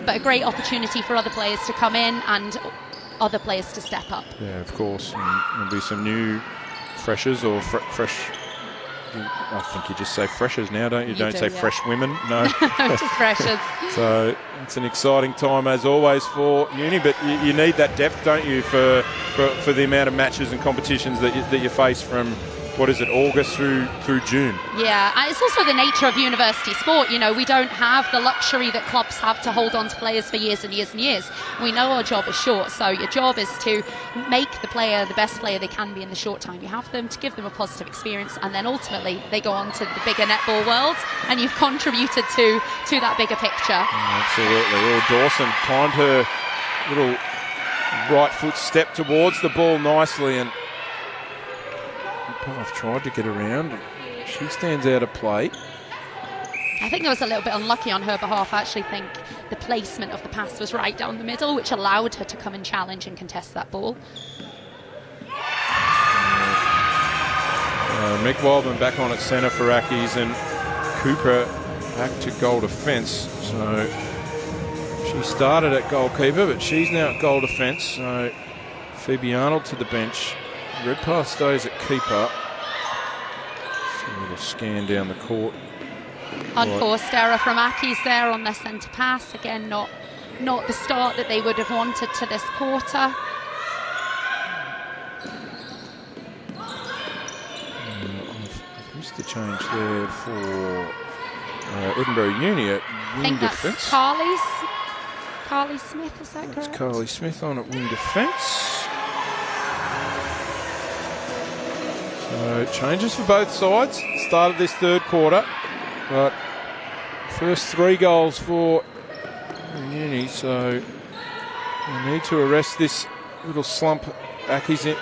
But a great opportunity for other players to come in and other players to step up. Yeah, of course. And there'll be some new freshers or fresh. I think you just say freshers now, don't you? Don't say fresh women. No, just freshers. So it's an exciting time as always for uni, but you need that depth, don't you, for the amount of matches and competitions that you face from, what is it, August through June? Yeah, and it's also the nature of university sport. You know, we don't have the luxury that clubs have to hold on to players for years and years and years. We know our job is short, so your job is to make the player the best player they can be in the short time you have them, to give them a positive experience, and then ultimately they go on to the bigger netball world, and you've contributed to that bigger picture. Absolutely. Well, Dawson timed her little right foot step towards the ball nicely, and I've tried to get around. She stands out of play. I think it was a little bit unlucky on her behalf. I actually think the placement of the pass was right down the middle, which allowed her to come and challenge and contest that ball. Mick Wildman back on at centre for Accies, and Cooper back to goal defence. So she started at goalkeeper, but she's now at goal defence. So Phoebe Arnold to the bench. Redpath stays at keeper. Just a little scan down the court. Unforced error from Accies there on their centre pass. Again, not the start that they would have wanted to this quarter. I've missed the change there for Edinburgh Uni at wing defence. Carly Smith, is that correct? It's Carly Smith on at wing defence. So changes for both sides. Started this third quarter, but first 3 goals for Uni, so we need to arrest this little slump Accies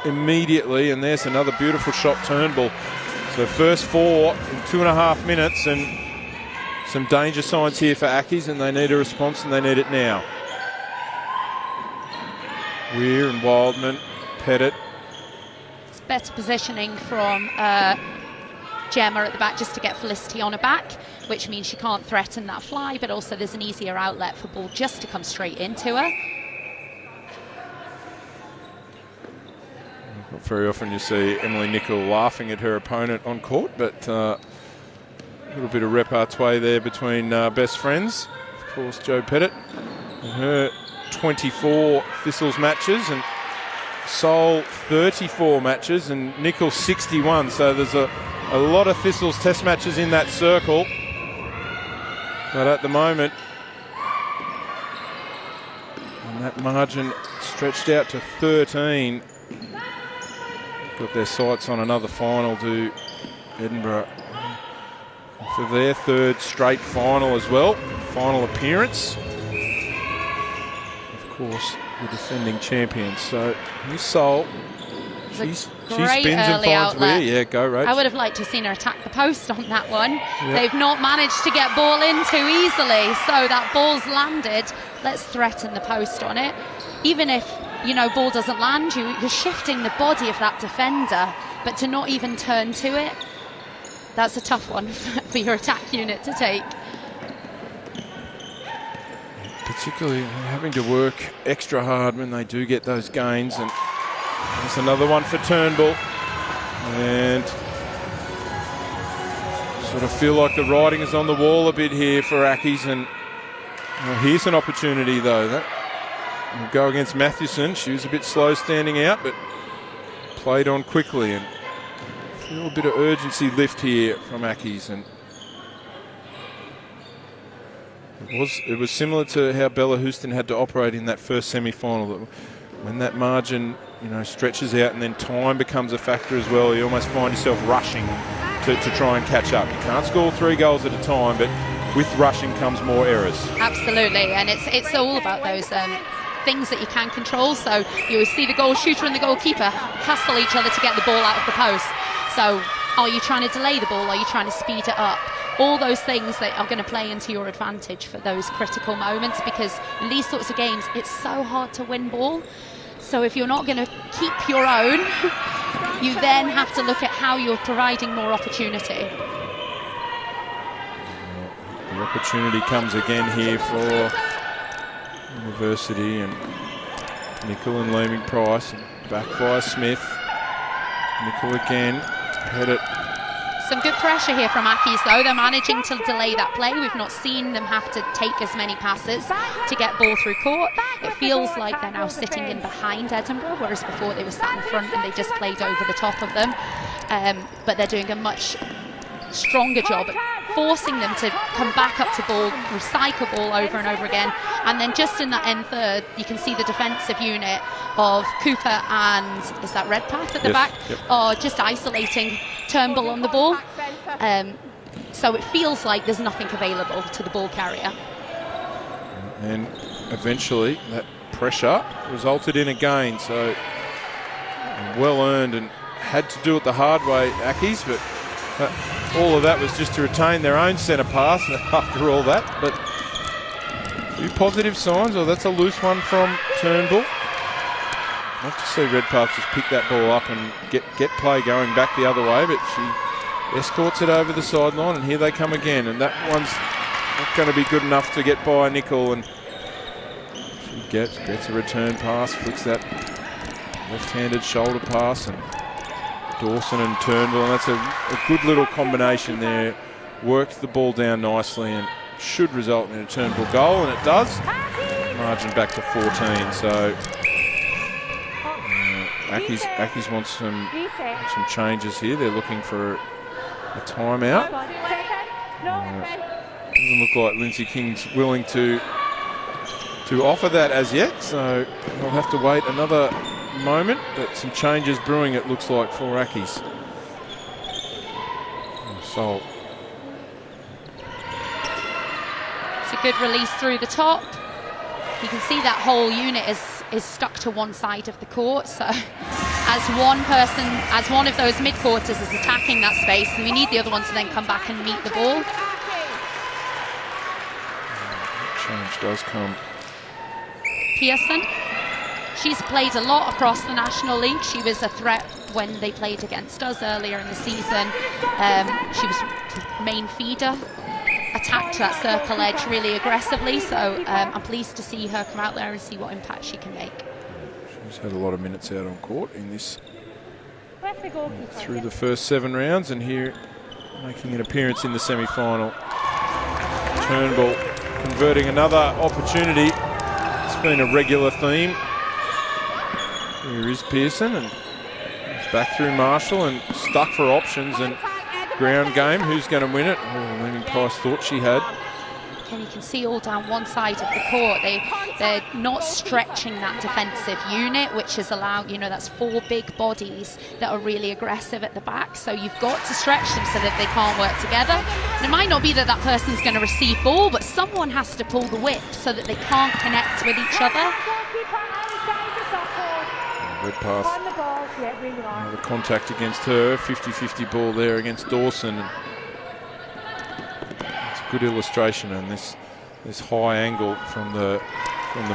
immediately, and there's another beautiful shot, Turnbull. So first 4 in 2.5 minutes, and some danger signs here for Accies, and they need a response, and they need it now. Weir and Wildman, Pettit. It's better positioning from Gemma at the back just to get Felicity on her back, which means she can't threaten that fly, but also there's an easier outlet for ball just to come straight into her. Not very often you see Emily Nicol laughing at her opponent on court, but a little bit of repartee there between best friends. Of course, Jo Pettit and her 24 Thistles matches, and Sol 34 matches, and Nicol 61. So there's a lot of Thistles test matches in that circle. But at the moment, and that margin stretched out to 13. Got their sights on another final to Edinburgh for their 3rd straight final as well. Final appearance. Of course, the defending champions. So here's Sol. She spins and finds Weir. Yeah, go, Rach. I would have liked to have seen her attack the post on that one. Yep. They've not managed to get ball in too easily, so that ball's landed. Let's threaten the post on it. Even if, you know, ball doesn't land, you're shifting the body of that defender, but to not even turn to it, that's a tough one for your attack unit to take. Particularly having to work extra hard when they do get those gains. And there's another one for Turnbull, and sort of feel like the writing is on the wall a bit here for Accies. And here's an opportunity though. That will go against Mathewson. She was a bit slow standing out, but played on quickly, and feel a bit of urgency lift here from Accies. And it was similar to how Bella Houston had to operate in that first semi-final. When that margin, you know, stretches out and then time becomes a factor as well, you almost find yourself rushing to try and catch up. You can't score 3 goals at a time, but with rushing comes more errors. Absolutely, and it's all about those things that you can control. So you always see the goal shooter and the goalkeeper hustle each other to get the ball out of the post. So are you trying to delay the ball? Are you trying to speed it up? All those things that are going to play into your advantage for those critical moments, because in these sorts of games it's so hard to win ball. So if you're not going to keep your own, you then have to look at how you're providing more opportunity. The opportunity comes again here for University, and Nicol and Leeming Price, and back by Smith. Nicol again, Pettit. Some good pressure here from Accies though. They're managing to delay that play. We've not seen them have to take as many passes to get ball through court. It feels like they're now sitting in behind Edinburgh, whereas before they were sat in front and they just played over the top of them. But they're doing a much stronger job at forcing them to come back up to ball, recycle ball over and over again. And then just in that end third, you can see the defensive unit of Cooper and, is that Redpath at the back? Yep. Are just isolating Turnbull on the ball. So it feels like there's nothing available to the ball carrier. And eventually that pressure resulted in a gain. So well earned, and had to do it the hard way, Accies, but all of that was just to retain their own centre pass after all that. But a few positive signs. Oh, that's a loose one from Turnbull. I'd love to see Redpath just pick that ball up and get play going back the other way, but she escorts it over the sideline, and here they come again. And that one's not going to be good enough to get by Nicol, and she gets a return pass, flicks that left-handed shoulder pass, and Dawson and Turnbull, and that's a good little combination there worked the ball down nicely and should result in a Turnbull goal, and it does. Margin back to 14, so Accies wants some changes here. They're looking for a timeout. Doesn't look like Lindsay King's willing to offer that as yet, so we'll have to wait another moment. But some changes brewing, it looks like, for Accies. So it's a good release through the top. You can see that whole unit is stuck to one side of the court. So as one of those mid-quarters is attacking that space, and we need the other one to then come back and meet the ball. Change does come. Pearson, she's played a lot across the National League. She was a threat when they played against us earlier in the season. She was the main feeder, attacked that circle edge really aggressively, so I'm pleased to see her come out there and see what impact she can make. She's had a lot of minutes out on court in this through the first 7 rounds, and here making an appearance in the semi-final. Turnbull converting another opportunity. It's been a regular theme. Here is Pearson, and he's back through Marshall and stuck for options and ground game. Who's going to win it? Oh, Leaming Price thought she had. And you can see all down one side of the court, they're not stretching that defensive unit, which has allowed, that's 4 big bodies that are really aggressive at the back. So you've got to stretch them so that they can't work together. And it might not be that that person's going to receive ball, but someone has to pull the whip so that they can't connect with each other. Redpath, the contact against her, 50-50 ball there against Dawson. It's a good illustration, and this high angle from the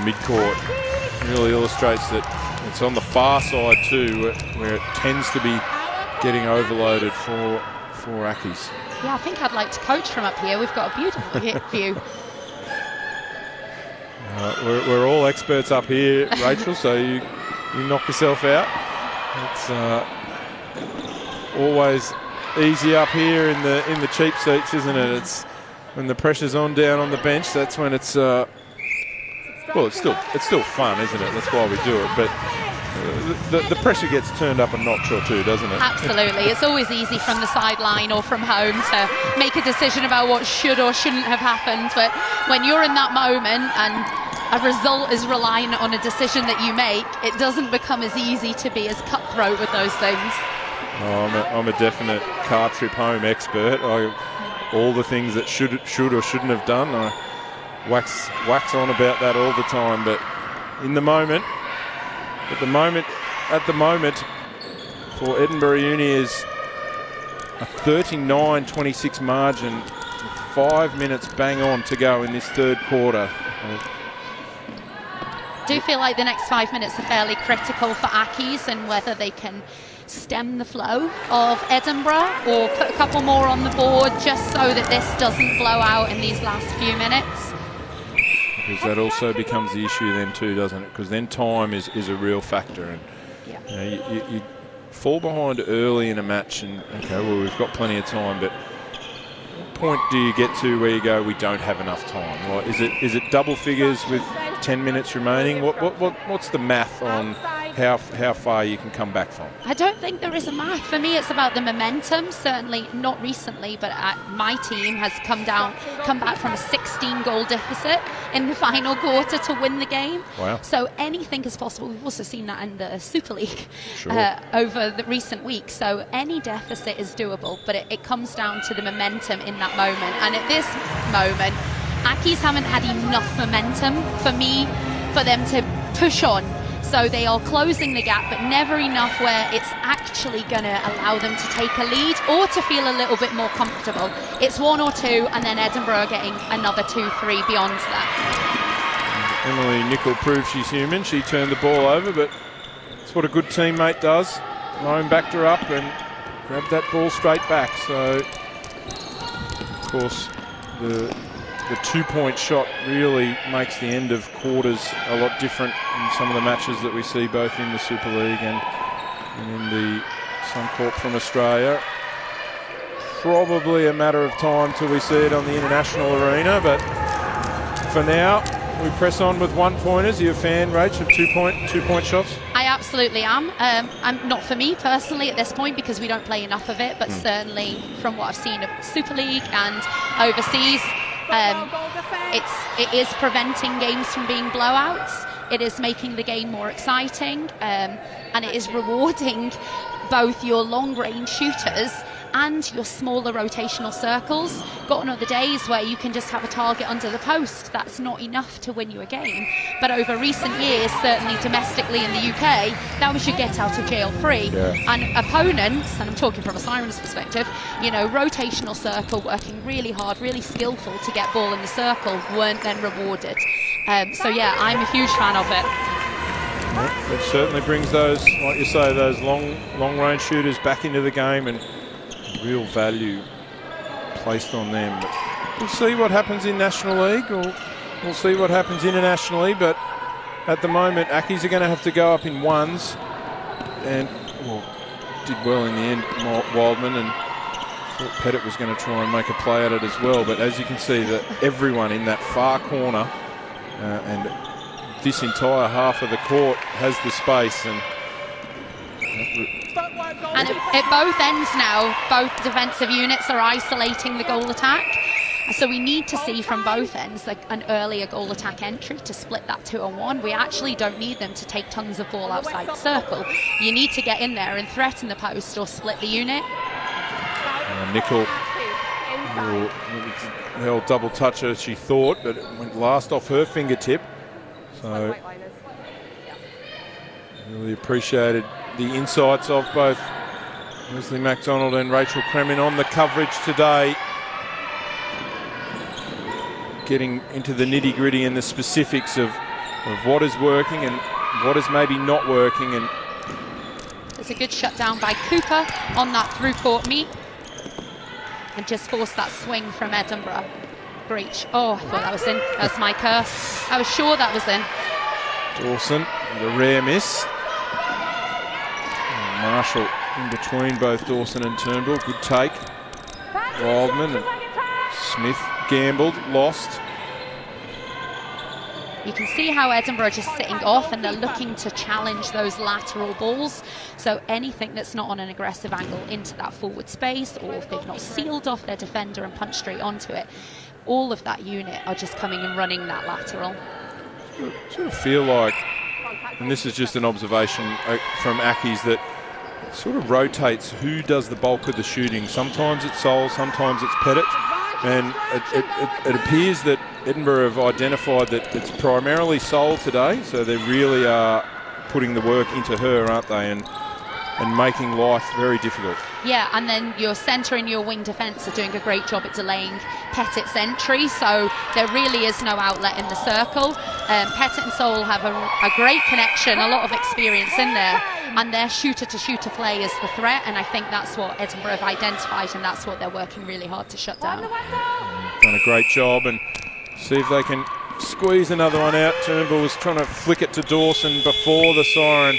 mid-court really illustrates that it's on the far side too, where it tends to be getting overloaded for Accies. Yeah, I think I'd like to coach from up here. We've got a beautiful view. We're all experts up here, Rachel, so you knock yourself out. It's always easy up here in the cheap seats, isn't it? It's when the pressure's on down on the bench. That's when it's well, it's still fun, isn't it? That's why we do it. But the pressure gets turned up a notch or two, doesn't it? Absolutely. It's always easy from the sideline or from home to make a decision about what should or shouldn't have happened. But when you're in that moment and a result is relying on a decision that you make, it doesn't become as easy to be as cutthroat with those things. Oh, I'm a definite car trip home expert. All the things that should or shouldn't have done, I wax on about that all the time. But in the moment, at the moment, for Edinburgh Uni is a 39-26 margin, with 5 minutes bang on to go in this third quarter. I do feel like the next 5 minutes are fairly critical for Accies and whether they can stem the flow of Edinburgh or put a couple more on the board just so that this doesn't blow out in these last few minutes. Because that also becomes the issue then too, doesn't it? Because then time is a real factor, and you fall behind early in a match, and okay, well, we've got plenty of time, but what point do you get to where you go, we don't have enough time? Like, is it double figures with 10 minutes remaining? What's the math on how far you can come back from? I don't think there is a math. For me, it's about the momentum. Certainly not recently, but my team has come back from a 16-goal deficit in the final quarter to win the game. Wow. So anything is possible. We've also seen that in the Super League over the recent weeks. So any deficit is doable, but it comes down to the momentum in that moment. And at this moment, Accies haven't had enough momentum for them to push on. So they are closing the gap, but never enough where it's actually going to allow them to take a lead or to feel a little bit more comfortable. It's 1 or 2, and then Edinburgh getting another 2-3 beyond that. Emily Nicol proved she's human. She turned the ball over, but it's what a good teammate does. Lone backed her up and grabbed that ball straight back. So, of course, the 2-point shot really makes the end of quarters a lot different in some of the matches that we see both in the Super League and in the Suncorp from Australia. probably a matter of time till we see it on the international arena, but for now, we press on with one-pointers. Are you a fan, Rach, of two-point shots? I absolutely am. I'm not for me personally at this point because we don't play enough of it, but certainly from what I've seen of Super League and overseas, it is preventing games from being blowouts. It is making the game more exciting, and it is rewarding both your long-range shooters and your smaller rotational circles. Gone are the days where you can just have a target under the post. That's not enough to win you a game. But over recent years, certainly domestically in the UK, that was your get out of jail free. Yeah. And opponents, and I'm talking from a Sirens perspective, you know, rotational circle, working really hard, really skillful to get ball in the circle, weren't then rewarded. So yeah, I'm a huge fan of it. It certainly brings those, like you say, those long-range shooters back into the game and real value placed on them. But we'll see what happens in National League, or we'll see what happens internationally, but at the moment Accies are going to have to go up in ones, and did well in the end, Wildman, and thought Pettit was going to try and make a play at it as well, but as you can see, that everyone in that far corner and this entire half of the court has the space, and at both ends now, both defensive units are isolating the goal attack. So we need to see from both ends like an earlier goal attack entry to split that 2-on-1. We actually don't need them to take tons of ball outside the circle. You need to get in there and threaten the post or split the unit. Nickel held double touch as she thought, but it went last off her fingertip. So really appreciated the insights of both Leslie MacDonald and Rachel Kremin on the coverage today, getting into the nitty-gritty and the specifics of what is working and what is maybe not working. And there's a good shutdown by Cooper on that through court meet and just forced that swing from Edinburgh. Breach. Oh, I thought that was in. That's my curse. I was sure that was in. Dawson with a rare miss. And Marshall in between both Dawson and Turnbull. Good take. Wildman and Smith gambled, lost. You can see how Edinburgh are just sitting off and they're looking to challenge those lateral balls. So anything that's not on an aggressive angle into that forward space, or if they've not sealed off their defender and punched straight onto it, all of that unit are just coming and running that lateral. Sort of feel like, and this is just an observation from Accies, that it sort of rotates who does the bulk of the shooting. Sometimes it's Sol, sometimes it's Pettit. And it appears that Edinburgh have identified that it's primarily Sol today, so they really are putting the work into her, aren't they, and making life very difficult. Yeah, and then your centre and your wing defence are doing a great job at delaying Pettit's entry, so there really is no outlet in the circle. Pettit and Sol have a great connection, a lot of experience in there, and their shooter-to-shooter play is the threat, and I think that's what Edinburgh have identified, and that's what they're working really hard to shut down. Done a great job, and see if they can squeeze another one out. Turnbull was trying to flick it to Dawson before the siren.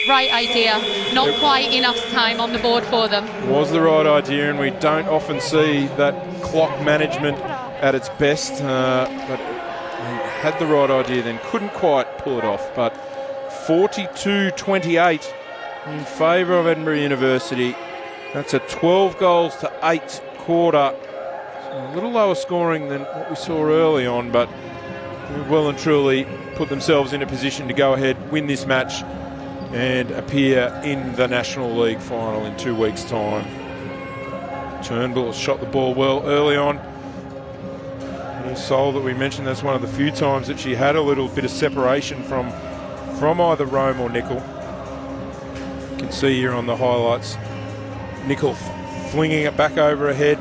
Right idea, not quite enough time on the board for them. Was the right idea, and we don't often see that clock management at its best, but he had the right idea then, couldn't quite pull it off. But 42-28 in favour of Edinburgh University. That's a 12 goals to 8 quarter. So a little lower scoring than what we saw early on, but well and truly put themselves in a position to go ahead, win this match and appear in the National League final in 2 weeks' time. Turnbull shot the ball well early on. Sol that we mentioned, that's one of the few times that she had a little bit of separation from either Rome or Nickel. You can see here on the highlights, Nickel flinging it back over her head.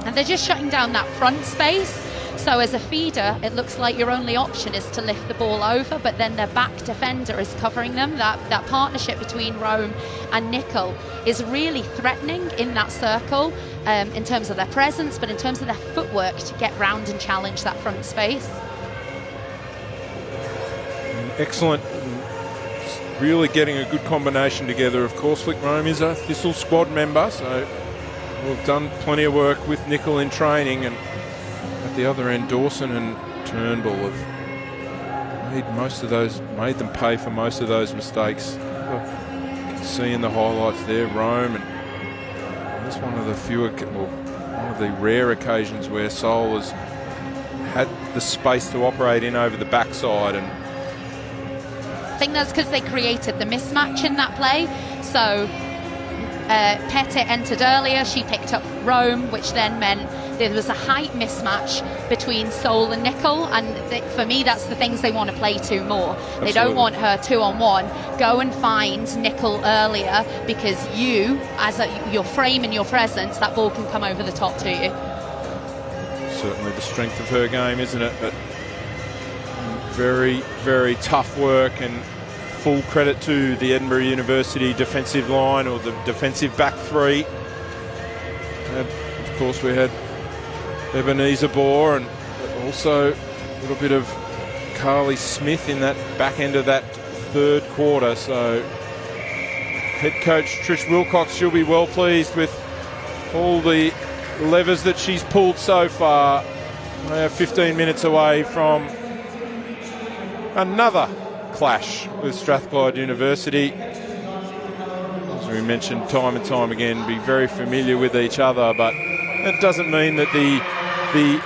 And they're just shutting down that front space. So as a feeder, it looks like your only option is to lift the ball over, but then their back defender is covering them. That partnership between Rome and Nickel is really threatening in that circle in terms of their presence, but in terms of their footwork to get round and challenge that front space. Excellent. Really getting a good combination together. Of course, Flick Rome is a Thistle squad member, so we've done plenty of work with Nickel in training, and at the other end, Dawson and Turnbull have made them pay for most of those mistakes. You can see in the highlights there, Rome, and that's one of the rare occasions where Seoul has had the space to operate in over the backside. And I think that's because they created the mismatch in that play. So Pettit entered earlier, she picked up Rome, which then meant there was a height mismatch between Seoul and Nickel, and for me that's the things they want to play to more. Absolutely. They don't want her 2-on-1. Go and find Nickel earlier, because you, as your frame and your presence, that ball can come over the top to you. Certainly the strength of her game, isn't it? But very, very tough work, and full credit to the Edinburgh University defensive line, or the defensive back three. And of course we had Ebenezer Bohr, and also a little bit of Carly Smith in that back end of that third quarter. So head coach Trish Wilcox, she'll be well pleased with all the levers that she's pulled so far. They are 15 minutes away from another clash with Strathclyde University. As we mentioned time and time again, be very familiar with each other, but that doesn't mean that the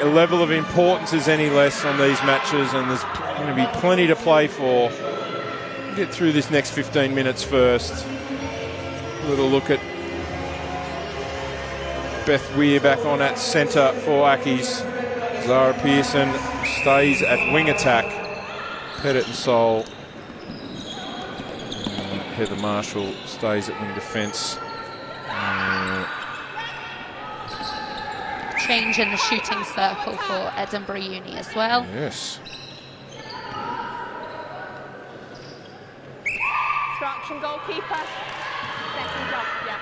level of importance is any less on these matches, and there's going to be plenty to play for. We'll get through this next 15 minutes first. A little look at Beth Weir back on at centre for Accies. Zara Pearson stays at wing attack. Pettit and Seoul. Heather Marshall stays at wing defence. Change in the shooting circle for Edinburgh Uni as well. Yes. Instruction goalkeeper. Second job, yeah.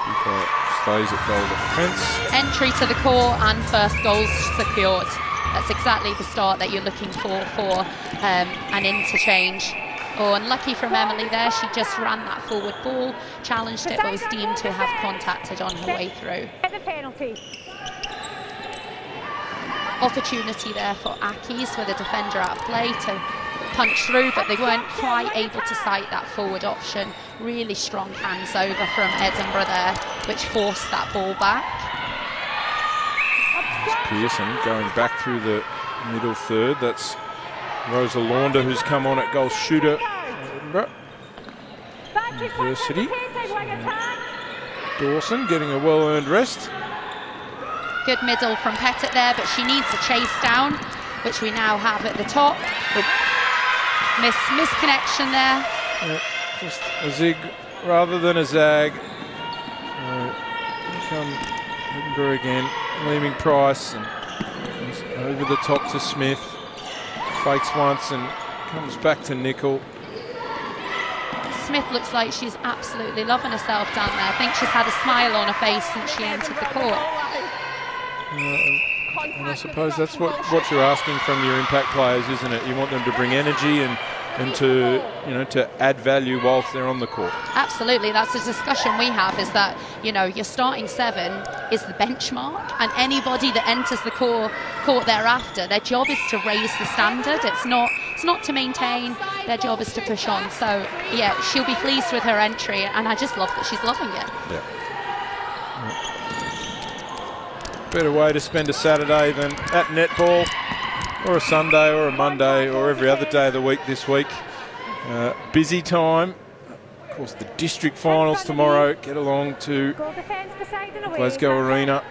Keeper stays at goal defence. Entry to the core and first goals secured. That's exactly the start that you're looking for an interchange. Oh, unlucky from Emily there. She just ran that forward ball, challenged it, but was deemed to have contacted on her way through. The penalty. Opportunity there for Accies with a defender out of play to punch through, but they weren't quite able to sight that forward option. Really strong hands over from Edinburgh there, which forced that ball back. Pearson going back through the middle third. That's Rosa Launder, who's come on at goal shooter at Edinburgh University. Dawson getting a well-earned rest. Good middle from Pettit there, but she needs a chase down, which we now have at the top. Misconnection there. Just a zig rather than a zag. Come Edinburgh again, leaving Price, and over the top to Smith. Fakes once and comes back to Nickel. Smith looks like she's absolutely loving herself down there. I think she's had a smile on her face since she entered the court. And I suppose that's what you're asking from your impact players, isn't it? You want them to bring energy and to add value whilst they're on the court. Absolutely, that's the discussion we have, is that, your starting seven is the benchmark, and anybody that enters the court thereafter, their job is to raise the standard. It's not to maintain. Their job is to push on. So yeah, she'll be pleased with her entry, and I just love that she's loving it. Yeah. Better way to spend a Saturday than at netball, or a Sunday, or a Monday, or every other day of the week this week. Busy time. Of course, the district finals tomorrow. Get along to Glasgow Arena.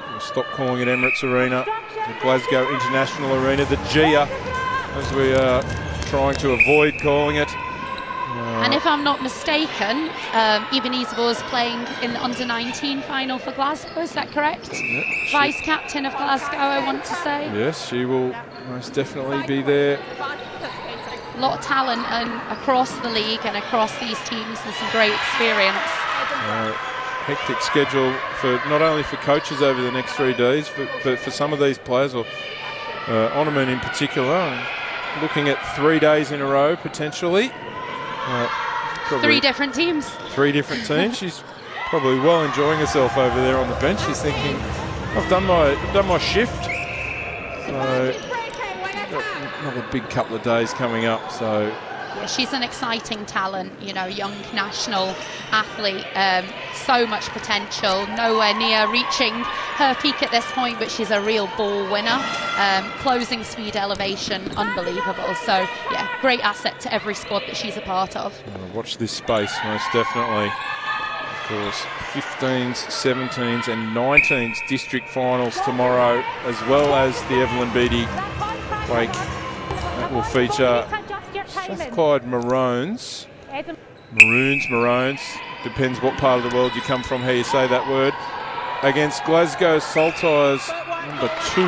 We'll stop calling it Emirates Arena. The Glasgow International Arena, the GIA, as we are trying to avoid calling it. And if I'm not mistaken, Ebenezer was playing in the under-19 final for Glasgow, is that correct? Yep, Vice-captain of Glasgow, I want to say. Yes, she will most definitely be there. A lot of talent across the league and across these teams, and some great experience. Hectic schedule for not only for coaches over the next 3 days, but for some of these players, or Onaman in particular, looking at 3 days in a row potentially. 3 different teams. 3 different teams. She's probably well enjoying herself over there on the bench. She's thinking, I've done my shift. So another big couple of days coming up. So yeah, she's an exciting talent, you know, young national athlete, so much potential, nowhere near reaching her peak at this point, but she's a real ball winner. Closing speed, elevation, unbelievable. So yeah, great asset to every squad that she's a part of. watch this space, most definitely. Of course, 15s, 17s and 19s district finals tomorrow, as well as the Evelyn Beattie Wake. That will feature Strathclyde Maroons. Maroons, depends what part of the world you come from, how you say that word, against Glasgow Saltires number 2.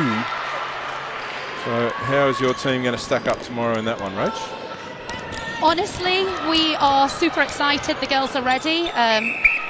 So how is your team going to stack up tomorrow in that one, Rach? Honestly, we are super excited. The girls are ready.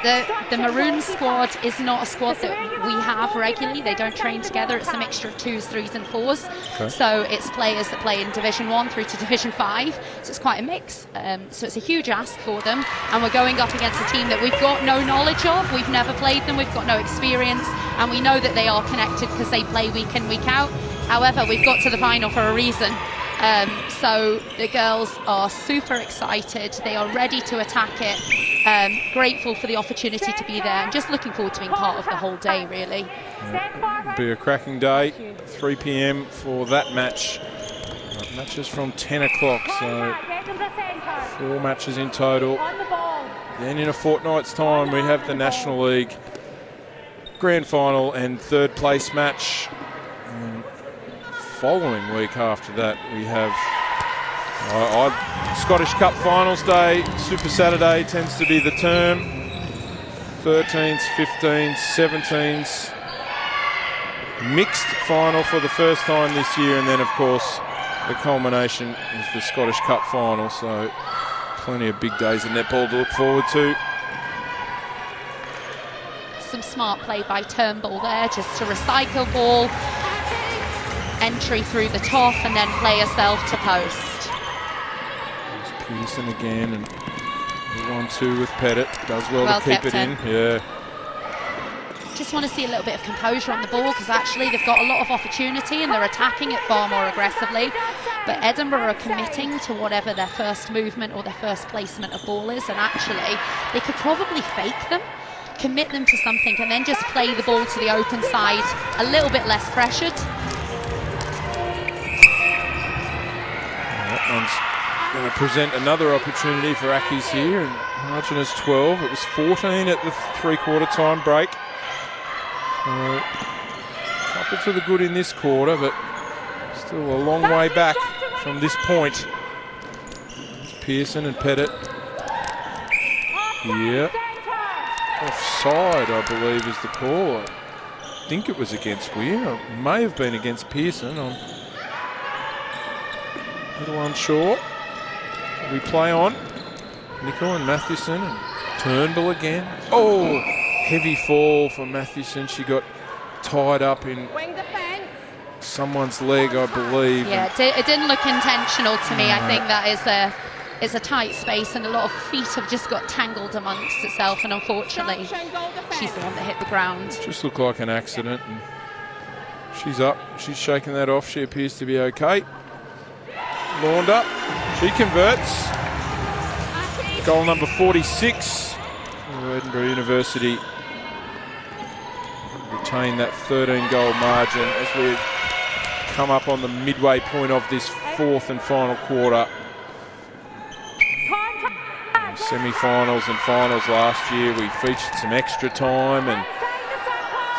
The Maroon squad is not a squad that we have regularly. They don't train together. It's a mixture of 2s, 3s and 4s. Okay. So it's players that play in Division 1 through to Division 5. So it's quite a mix. So it's a huge ask for them. And we're going up against a team that we've got no knowledge of. We've never played them. We've got no experience. And we know that they are connected because they play week in, week out. However, we've got to the final for a reason. So the girls are super excited. They are ready to attack it. Grateful for the opportunity to be there and just looking forward to being part of the whole day, really. It'll be a cracking day. 3 p.m. for that match. Matches from 10 o'clock, so 4 matches in total. Then in a fortnight's time we have the National League Grand Final and 3rd place match. Following week after that we have Scottish Cup Finals Day. Super Saturday tends to be the term. 13s, 15s, 17s. Mixed final for the first time this year, and then of course the culmination is the Scottish Cup Final. So plenty of big days of netball to look forward to. Some smart play by Turnbull there, just to recycle ball. Entry through the top and then play herself to post. There's Pearson again, and 1-2 with Pettit. Does well to keep it in. Yeah. Just want to see a little bit of composure on the ball, because actually they've got a lot of opportunity and they're attacking it far more aggressively. But Edinburgh are committing to whatever their first movement or their first placement of ball is, and actually they could probably fake them, commit them to something, and then just play the ball to the open side a little bit less pressured. That one's going to present another opportunity for Accies here, and margin is 12. It was 14 at the 3/4 time break. So, couple to the good in this quarter, but still a long way back from this point. It's Pearson and Pettit. Yeah. Offside, I believe, is the call. I think it was against Weir. It may have been against Pearson. I'm a little unsure. We play on. Nicol and Mathewson and Turnbull again. Oh, heavy fall for Mathewson. She got tied up in someone's leg, I believe. Yeah, it didn't look intentional to me. I think that is a tight space, and a lot of feet have just got tangled amongst itself, and unfortunately she's the one that hit the ground. Just looked like an accident, and she's up. She's shaking that off. She appears to be okay. Launder, she converts. Goal number 46 for Edinburgh University. Retain that 13-goal margin as we come up on the midway point of this 4th and final quarter. Semi-finals and finals last year, we featured some extra time and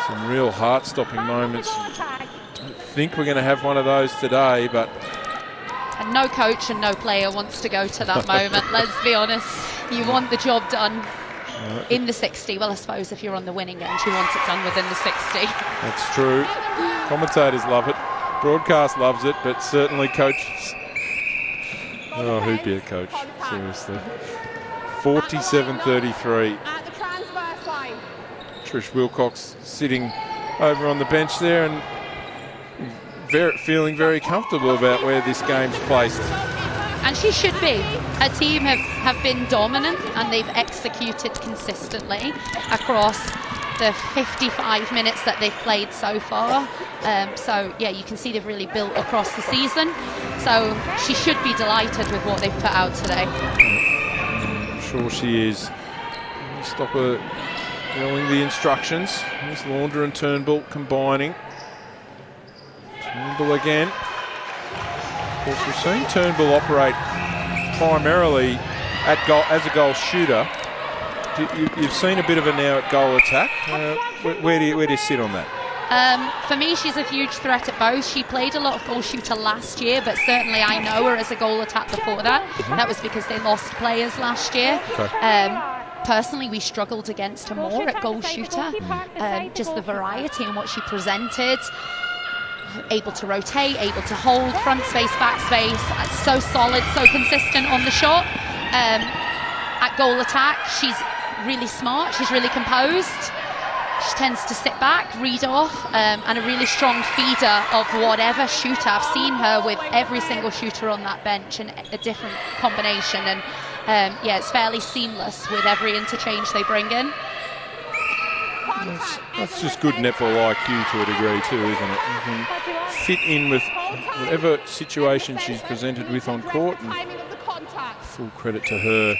some real heart-stopping moments. Don't think we're going to have one of those today, but... And no coach and no player wants to go to that moment, let's be honest. You want the job done in the 60. Well, I suppose if you're on the winning end, you want it done within the 60. That's true. Commentators love it. Broadcast loves it, but certainly coaches... Oh, who'd be a coach? Seriously. 47-33. Trish Wilcox sitting over on the bench there and feeling very comfortable about where this game's placed. and she should be. Her team have been dominant, and they've executed consistently across the 55 minutes that they've played so far. So yeah, you can see they've really built across the season. So she should be delighted with what they've put out today. I'm sure she is. Stop her yelling the instructions. Here's Launder and Turnbull combining. Turnbull again. Of course, we've seen Turnbull operate primarily at goal as a goal shooter. You've seen a bit of her now at goal attack. Where do you sit on that? For me, she's a huge threat at both. She played a lot of goal shooter last year, but certainly I know her as a goal attack before that. That was because they lost players last year. Okay. Personally, we struggled against her more at goal shooter. Just the variety in what she presented. Able to rotate, able to hold, front space, back space. So solid, so consistent on the shot. At goal attack, she's really smart, she's really composed. She tends to sit back, read off, and a really strong feeder of whatever shooter. I've seen her with every single shooter on that bench in a different combination, and yeah, it's fairly seamless with every interchange they bring in. That's just good netball IQ to a degree too, isn't it? You can fit in with whatever situation she's presented with on court, and full credit to her.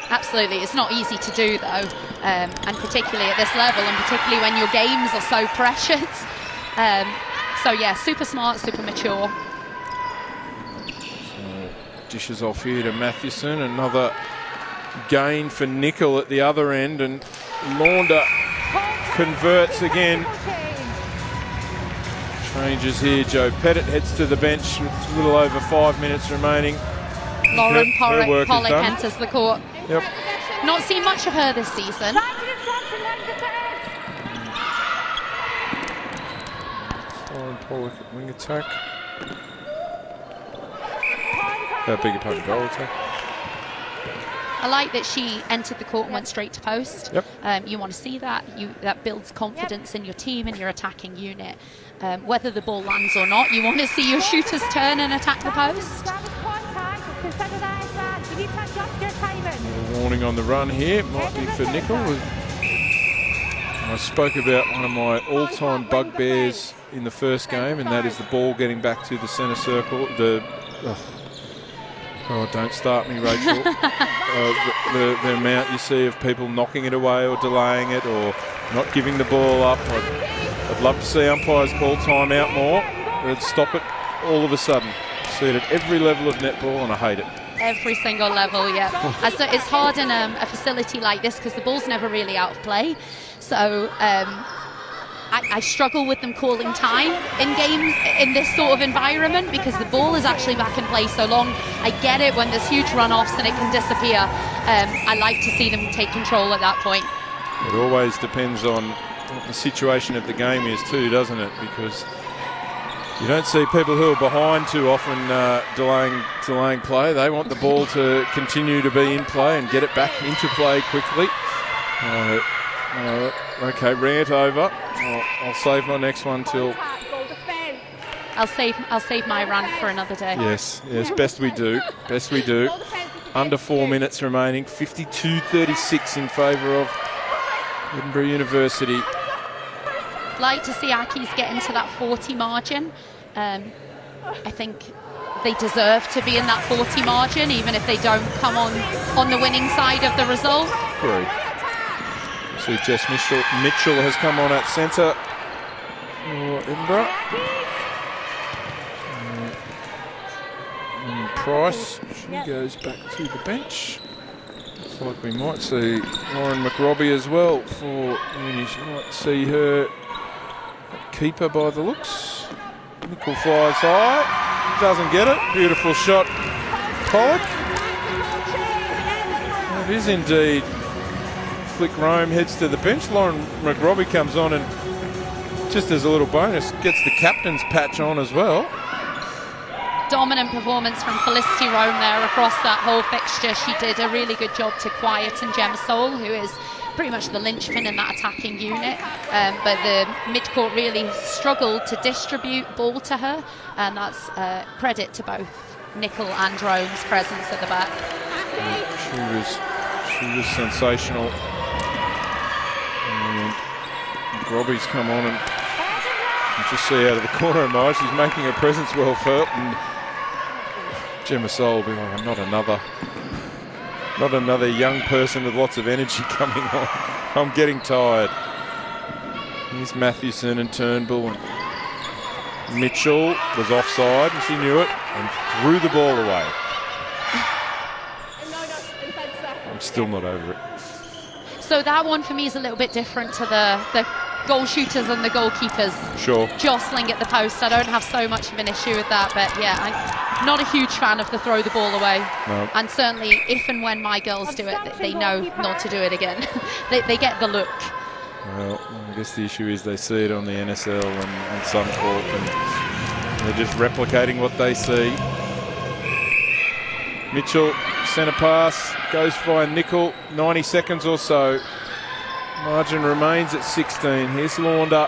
Absolutely, it's not easy to do though, and particularly at this level, and particularly when your games are so pressured. So yeah, super smart, super mature. So, dishes off here to Mathewson, another gain for Nickel at the other end, and Launder converts again. Changes here, Joe Pettit heads to the bench with a little over 5 minutes remaining. Lauren Pollock enters the court. Yep. Not seen much of her this season. Lauren Pollock at wing attack. Beg your pardon, goal attack. I like that she entered the court and went straight to post. Yep. You want to see that. That builds confidence in your team and your attacking unit. Whether the ball lands or not, you want to see your shooters turn and attack the post. A warning on the run here, might be for Nickel. I spoke about one of my all-time bugbears in the first game, and that is the ball getting back to the centre circle. Oh, don't start me, Rachel. The amount you see of people knocking it away or delaying it or not giving the ball up. I'd love to see umpires call timeout more. They'd stop it all of a sudden. See it at every level of netball, and I hate it. Every single level, yeah. So it's hard in a facility like this because the ball's never really out of play. So I struggle with them calling time in games in this sort of environment because the ball is actually back in play so long. I get it when there's huge runoffs and it can disappear. I like to see them take control at that point. It always depends on what the situation of the game is too, doesn't it? Because you don't see people who are behind too often delaying play. They want the ball to continue to be in play and get it back into play quickly. Okay, bring it over. I'll save my next one till. I'll save my rant for another day. Yes, best we do. Under 4 minutes remaining. 52-36 in favour of Edinburgh University. Like to see Accies get into that 40 margin. I think they deserve to be in that 40 margin, even if they don't come on the winning side of the result. Great. See, Jess Mitchell has come on at centre for Edinburgh. And Price, she goes back to the bench. Looks like we might see Lauren McRobbie as well for Uni. You might see her keeper by the looks. Nickel flies high, doesn't get it. Beautiful shot, Pollock. It is indeed. Flick Rome heads to the bench. Lauren McRobbie comes on and just as a little bonus gets the captain's patch on as well. Dominant performance from Felicity Rome there across that whole fixture. She did a really good job to quieten Gemma Soul, who is pretty much the linchpin in that attacking unit, but the midcourt really struggled to distribute ball to her, and that's credit to both Nickel and Rome's presence at the back. She was sensational. And Robbie's come on, and you just see out of the corner of my eye, she's making her presence well felt, and Gemma Soul will be like, not another young person with lots of energy coming on. I'm getting tired. Here's Mathewson and Turnbull, and Mitchell was offside, and she knew it, and threw the ball away. I'm still not over it. So that one for me is a little bit different to the goal shooters and the goalkeepers jostling at the post. I don't have so much of an issue with that, but yeah, I'm not a huge fan of the throw the ball away. No. And certainly if and when my girls do it, they know not to do it again. they get the look. Well, I guess the issue is they see it on the NSL and Suncorp, and they're just replicating what they see. Mitchell, centre pass, goes via Nickel, 90 seconds or so. Margin remains at 16. Here's Launder.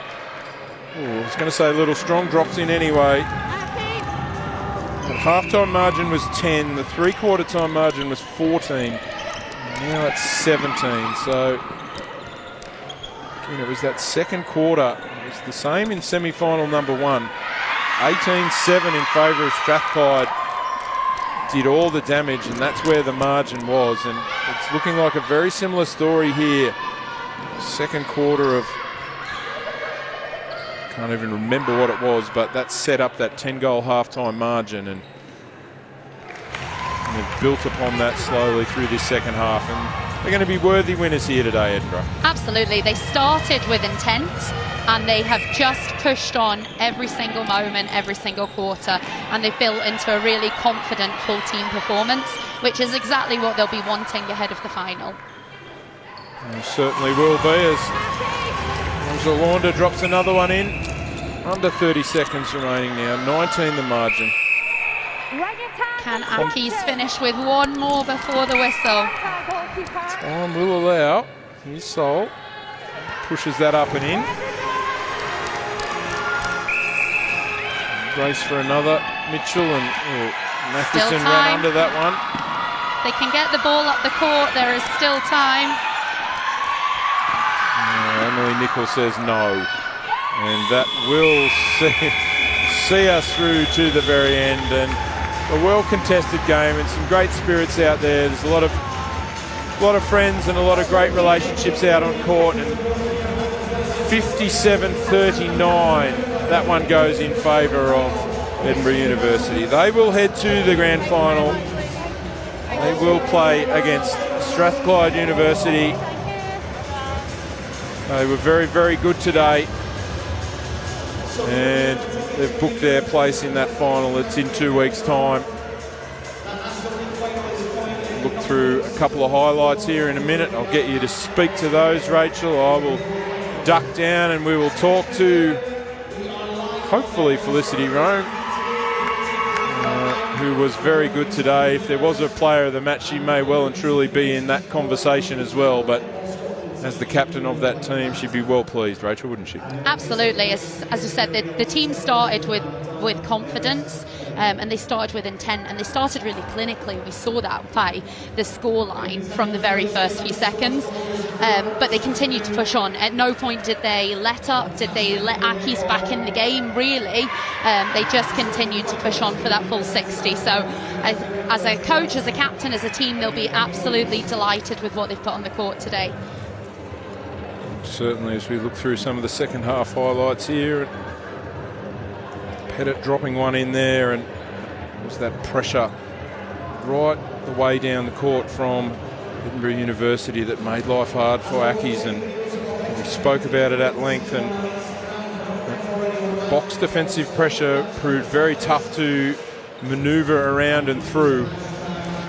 I was going to say Little Strong drops in anyway. The half-time margin was 10. The three-quarter time margin was 14. Now it's 17. So again, it was that second quarter. It was the same in semi-final number 1. 18-7 in favour of Strathclyde. Did all the damage, and that's where the margin was. And it's looking like a very similar story here. Second quarter of, can't even remember what it was, but that set up that 10-goal half-time margin, and they've built upon that slowly through this second half, and they're going to be worthy winners here today, Edinburgh. Absolutely. They started with intent, and they have just pushed on every single moment, every single quarter, and they've built into a really confident full team performance, which is exactly what they'll be wanting ahead of the final. They certainly will be, as Zalanda drops another one in. Under 30 seconds remaining now, 19 the margin. Can Accies finish with one more before the whistle? Time will allow. Here's Sol. Pushes that up and in. Race for another. Mitchell and Matheson ran under that one. They can get the ball up the court. There is still time. Emily Nicol says no, and that will see us through to the very end, and a well-contested game and some great spirits out there. There's a lot of friends and a lot of great relationships out on court, and 57-39, that one goes in favour of Edinburgh University. They will head to the grand final. They will play against Strathclyde University. They were very, very good today, and they've booked their place in that final. It's in 2 weeks' time. Look through a couple of highlights here in a minute. I'll get you to speak to those, Rachel. I will duck down and we will talk to, hopefully, Felicity Rome, who was very good today. If there was a player of the match, she may well and truly be in that conversation as well, but as the captain of that team, she'd be well pleased, Rachel, wouldn't she? Absolutely. As you said, the team started with confidence, and they started with intent, and they started really clinically. We saw that by the scoreline from the very first few seconds, but they continued to push on. At no point did they let up, did they let Accies back in the game, really. They just continued to push on for that full 60. So as a coach, as a captain, as a team, they'll be absolutely delighted with what they've put on the court today. Certainly, as we look through some of the second half highlights here, Pettit dropping one in there, and it was that pressure right the way down the court from Edinburgh University that made life hard for Accies, and we spoke about it at length. And box defensive pressure proved very tough to manoeuvre around and through.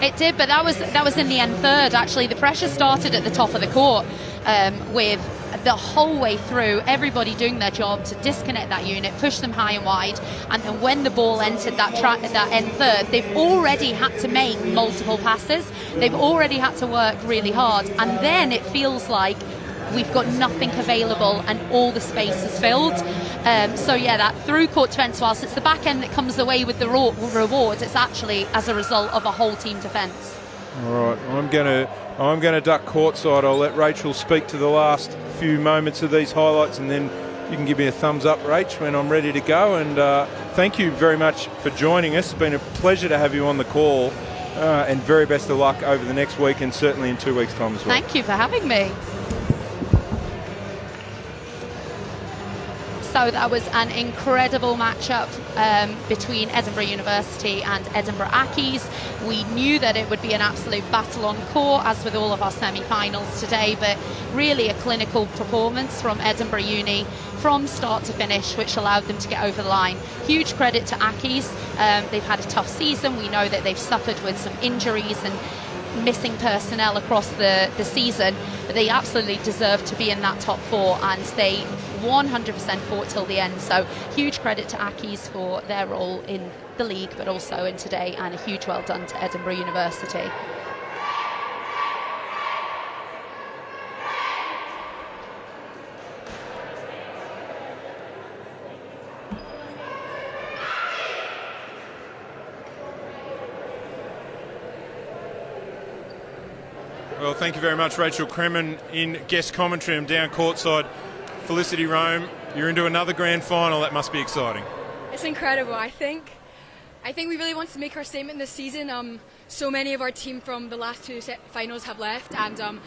It did, but that was in the end third. Actually, the pressure started at the top of the court, with the whole way through everybody doing their job to disconnect that unit, push them high and wide, and then when the ball entered that end third, they've already had to make multiple passes, they've already had to work really hard, and then it feels like we've got nothing available and all the space is filled. So yeah, that through court defence, whilst it's the back end that comes away with the reward, it's actually as a result of a whole team defence. All right, I'm going to duck courtside. I'll let Rachel speak to the last few moments of these highlights, and then you can give me a thumbs up, Rach, when I'm ready to go. And thank you very much for joining us. It's been a pleasure to have you on the call, and very best of luck over the next week and certainly in 2 weeks' time as well. Thank you for having me. So that was an incredible matchup between Edinburgh University and Edinburgh Accies. We knew that it would be an absolute battle on court, as with all of our semi-finals today, but really a clinical performance from Edinburgh Uni from start to finish, which allowed them to get over the line. Huge credit to Accies. They've had a tough season. We know that they've suffered with some injuries and missing personnel across the season, but they absolutely deserve to be in that top four, and they 100% fought till the end. So huge credit to Accies for their role in the league, but also in today, and a huge well done to Edinburgh University. Well, thank you very much, Rachel Kremen, in guest commentary. I'm down courtside. Felicity Rome, you're into another grand final. That must be exciting. It's incredible. I think we really want to make our statement this season. So many of our team from the last two finals have left, and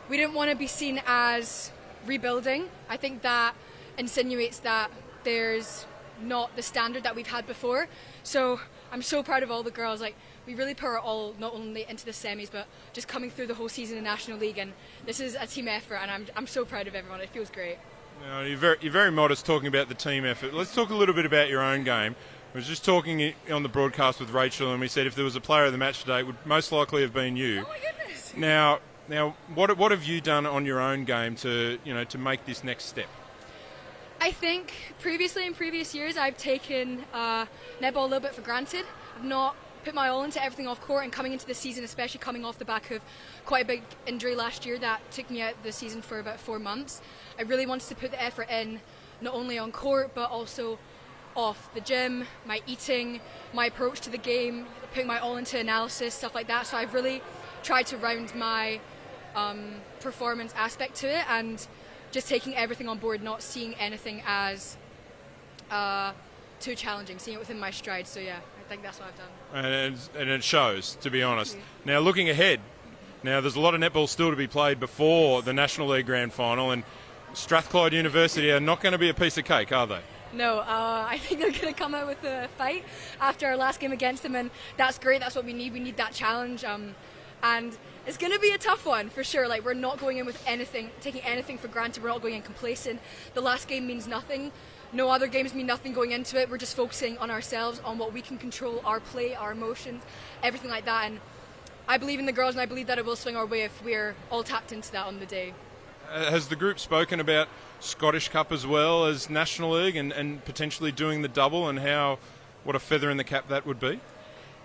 we didn't want to be seen as rebuilding. I think that insinuates that there's not the standard that we've had before. So I'm so proud of all the girls. Like, we really put our all, not only into the semis, but just coming through the whole season in National League. And this is a team effort, and I'm so proud of everyone. It feels great. Now, you're very modest talking about the team effort. Let's talk a little bit about your own game. I was just talking on the broadcast with Rachel, and we said if there was a player of the match today, it would most likely have been you. Oh my goodness! Now, what have you done on your own game to make this next step? I think previously in previous years I've taken netball a little bit for granted. I've not put my all into everything off court, and coming into the season, especially coming off the back of quite a big injury last year that took me out the season for about 4 months, I really wanted to put the effort in, not only on court but also off the gym, my eating, my approach to the game, putting my all into analysis, stuff like that. So I've really tried to round my performance aspect to it, and just taking everything on board, not seeing anything as too challenging, seeing it within my stride. So yeah, I think that's what I've done. And it shows, to be honest. Now, looking ahead, there's a lot of netball still to be played before the National League Grand Final, and Strathclyde University are not going to be a piece of cake, are they? No, I think they're going to come out with a fight after our last game against them, and that's great. That's what we need. We need that challenge, and it's going to be a tough one for sure. Like, we're not going in with anything, taking anything for granted. We're not going in complacent. The last game means nothing. No other games mean nothing going into it. We're just focusing on ourselves, on what we can control, our play, our emotions, everything like that. And I believe in the girls, and I believe that it will swing our way if we're all tapped into that on the day. Has the group spoken about Scottish Cup as well as National League, and potentially doing the double, and what a feather in the cap that would be?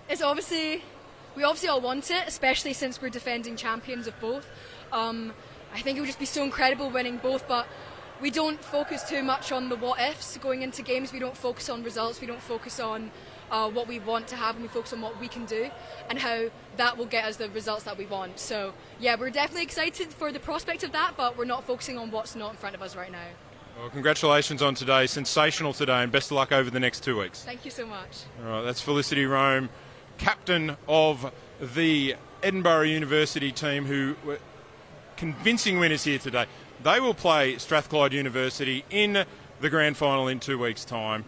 It's we obviously all want it, especially since we're defending champions of both. I think it would just be so incredible winning both, but we don't focus too much on the what-ifs going into games. We don't focus on results. We don't focus on what we want to have, and we focus on what we can do and how that will get us the results that we want. So yeah, we're definitely excited for the prospect of that, but we're not focusing on what's not in front of us right now. Well, congratulations on today. Sensational today, and best of luck over the next 2 weeks. Thank you so much. All right, that's Felicity Rome, captain of the Edinburgh University team, who were convincing winners here today. They will play Strathclyde University in the grand final in 2 weeks' time.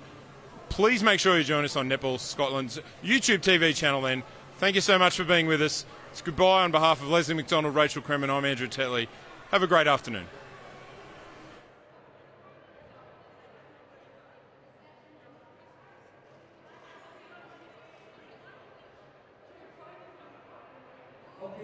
Please make sure you join us on Netball Scotland's YouTube TV channel then. Thank you so much for being with us. It's goodbye on behalf of Leslie McDonald, Rachel Kremen. I'm Andrew Tetley. Have a great afternoon. Okay.